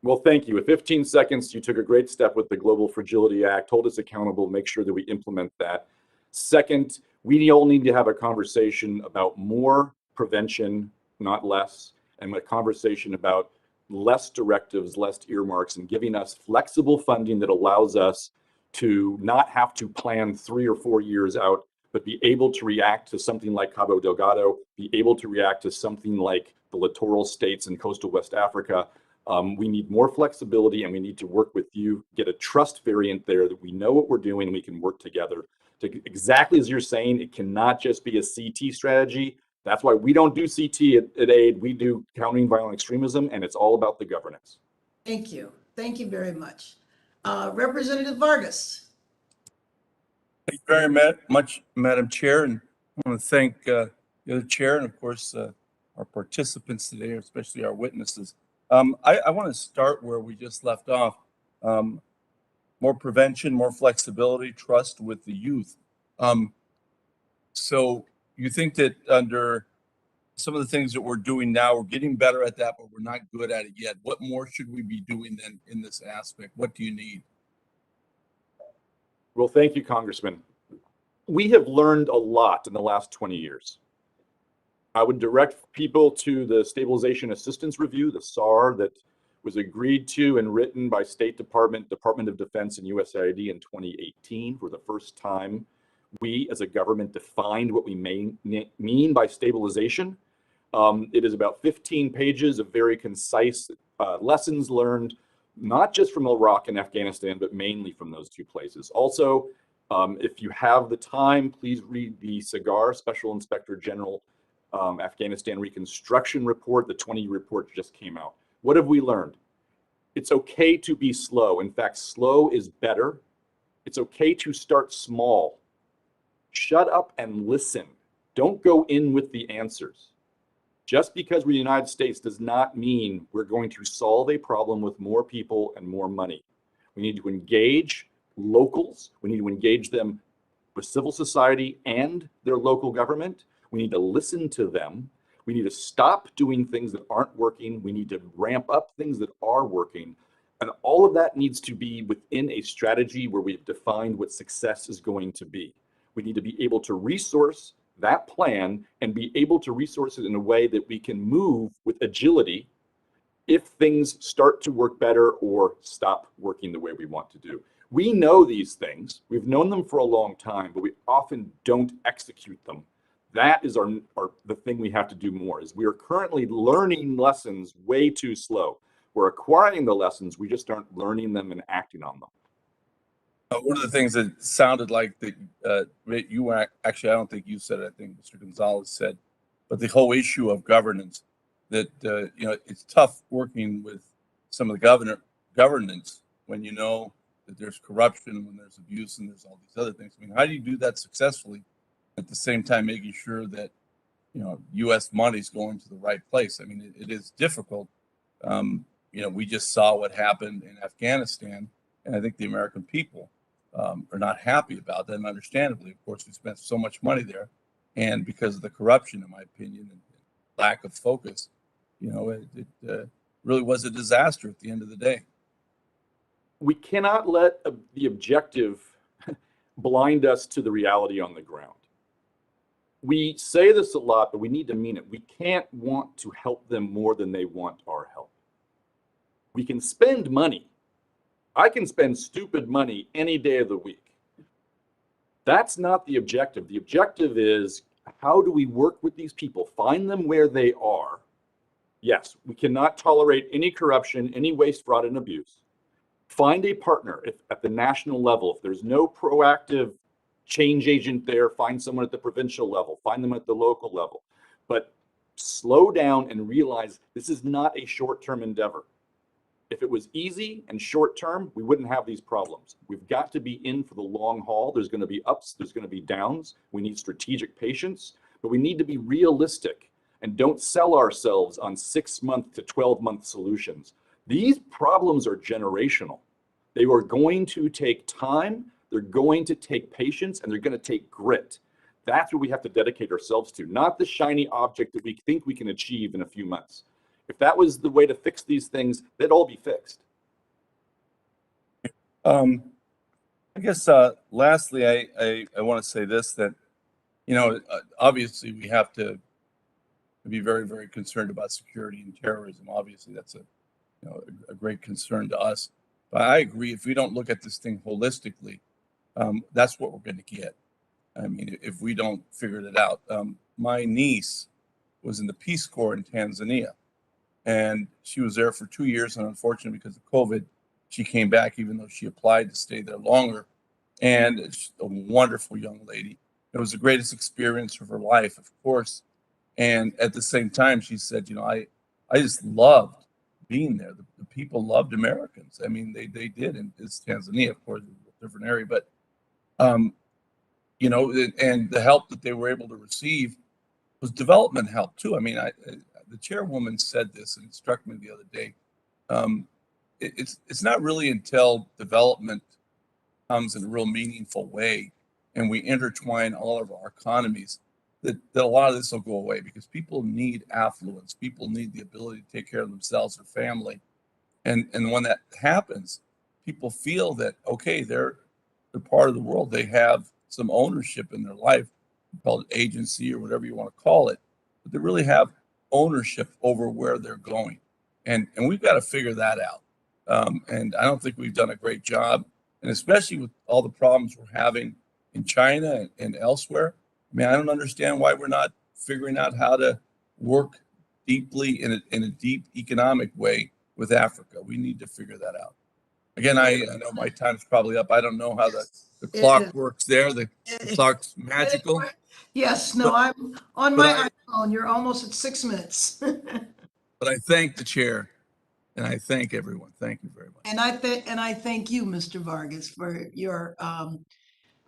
Well, thank you. In 15 seconds, you took a great step with the Global Fragility Act, hold us accountable, make sure that we implement that. Second, we all need to have a conversation about more prevention, not less, and a conversation about less directives, less earmarks, and giving us flexible funding that allows us to not have to plan 3 or 4 years out, but be able to react to something like Cabo Delgado, be able to react to something like the littoral states in coastal West Africa. We need more flexibility, and we need to work with you, get a trust variant there that we know what we're doing and we can work together. Exactly as you're saying, it cannot just be a CT strategy. That's why we don't do CT at AID. We do countering violent extremism, and it's all about the governance. Thank you. Thank you very much. Representative Vargas. Thank you very much, Madam Chair, and I want to thank the chair and, of course, our participants today, especially our witnesses. I want to start where we just left off. More prevention, more flexibility, trust with the youth. So you think that under some of the things that we're doing now, we're getting better at that, but we're not good at it yet. What more should we be doing then in this aspect? What do you need? Well, thank you, Congressman. We have learned a lot in the last 20 years. I would direct people to the Stabilization Assistance Review, the SAR, that was agreed to and written by State Department, Department of Defense, and USAID in 2018 for the first time. We, as a government, defined what we mean by stabilization. It is about 15 pages of very concise lessons learned, not just from Iraq and Afghanistan, but mainly from those 2 places. Also, if you have the time, please read the SIGAR, Special Inspector General Afghanistan Reconstruction Report. The 20-year report just came out. What have we learned? It's okay to be slow. In fact, slow is better. It's okay to start small. Shut up and listen. Don't go in with the answers. Just because we're the United States does not mean we're going to solve a problem with more people and more money. We need to engage locals. We need to engage them with civil society and their local government. We need to listen to them. We need to stop doing things that aren't working. We need to ramp up things that are working. And all of that needs to be within a strategy where we've defined what success is going to be. We need to be able to resource that plan and be able to resource it in a way that we can move with agility if things start to work better or stop working the way we want to do. We know these things. We've known them for a long time, but we often don't execute them. That is the thing we have to do more, is we are currently learning lessons way too slow. We're acquiring the lessons, we just aren't learning them and acting on them. One of the things that sounded like that you were actually, I don't think you said it, I think Mr. Gonzales said, but the whole issue of governance, that you know, it's tough working with some of the governance when you know that there's corruption, when there's abuse, and there's all these other things. I mean, how do you do that successfully at the same time making sure that, you know, U.S. money's going to the right place? I mean, it is difficult. You know, we just saw what happened in Afghanistan, and I think the American people are not happy about that, and understandably. Of course, we spent so much money there, and because of the corruption, in my opinion, and lack of focus, you know, it really was a disaster at the end of the day. We cannot let the objective blind us to the reality on the ground. We say this a lot, but we need to mean it. We can't want to help them more than they want our help. We can spend money. I can spend stupid money any day of the week. That's not the objective. The objective is, how do we work with these people, find them where they are? Yes, we cannot tolerate any corruption, any waste, fraud, and abuse. Find a partner at the national level. If there's no proactive change agent there, find someone at the provincial level, find them at the local level. But slow down and realize this is not a short-term endeavor. If it was easy and short-term, we wouldn't have these problems. We've got to be in for the long haul. There's going to be ups, there's going to be downs. We need strategic patience, but we need to be realistic and don't sell ourselves on 6-month to 12-month solutions. These problems are generational. They are going to take time, they're going to take patience, and they're going to take grit. That's what we have to dedicate ourselves to, not the shiny object that we think we can achieve in a few months. If that was the way to fix these things, they'd all be fixed. I guess lastly, I want to say this, that, you know, obviously we have to be very, very concerned about security and terrorism. Obviously, that's a great concern to us. But I agree, if we don't look at this thing holistically, that's what we're going to get. I mean, if we don't figure it out. My niece was in the Peace Corps in Tanzania, and she was there for 2 years, and unfortunately, because of COVID, she came back, even though she applied to stay there longer. And she's a wonderful young lady. It was the greatest experience of her life, of course. And at the same time, she said, you know, I just loved being there. The people loved Americans. I mean, they did. And it's Tanzania, of course, a different area. But, you know, and the help that they were able to receive was development help, too. I mean, the chairwoman said this, and it struck me the other day. It's not really until development comes in a real meaningful way, and we intertwine all of our economies, that a lot of this will go away, because people need affluence. People need the ability to take care of themselves, their family. And when that happens, people feel that, okay, they're part of the world. They have some ownership in their life, called agency or whatever you want to call it, but they really have ownership over where they're going. And we've got to figure that out. And I don't think we've done a great job, and especially with all the problems we're having in China and elsewhere. I mean, I don't understand why we're not figuring out how to work deeply in a deep economic way with Africa. We need to figure that out. Again, I know my time's probably up. I don't know how the clock works there. The clock's magical. Yes, no, I'm on my iPhone. You're almost at 6 minutes. But I thank the chair, and I thank everyone. Thank you very much. And I thank you, Mr. Vargas, for your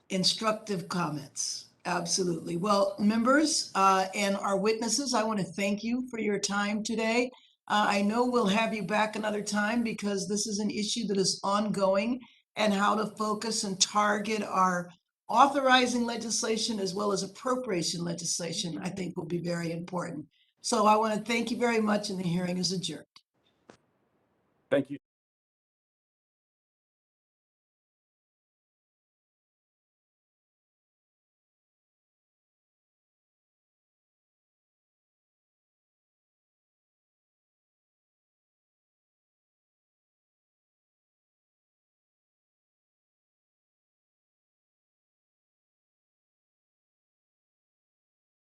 instructive comments. Absolutely. Well, members and our witnesses, I want to thank you for your time today. I know we'll have you back another time, because this is an issue that is ongoing, and how to focus and target our authorizing legislation as well as appropriation legislation, I think, will be very important. So I want to thank you very much, and the hearing is adjourned. Thank you.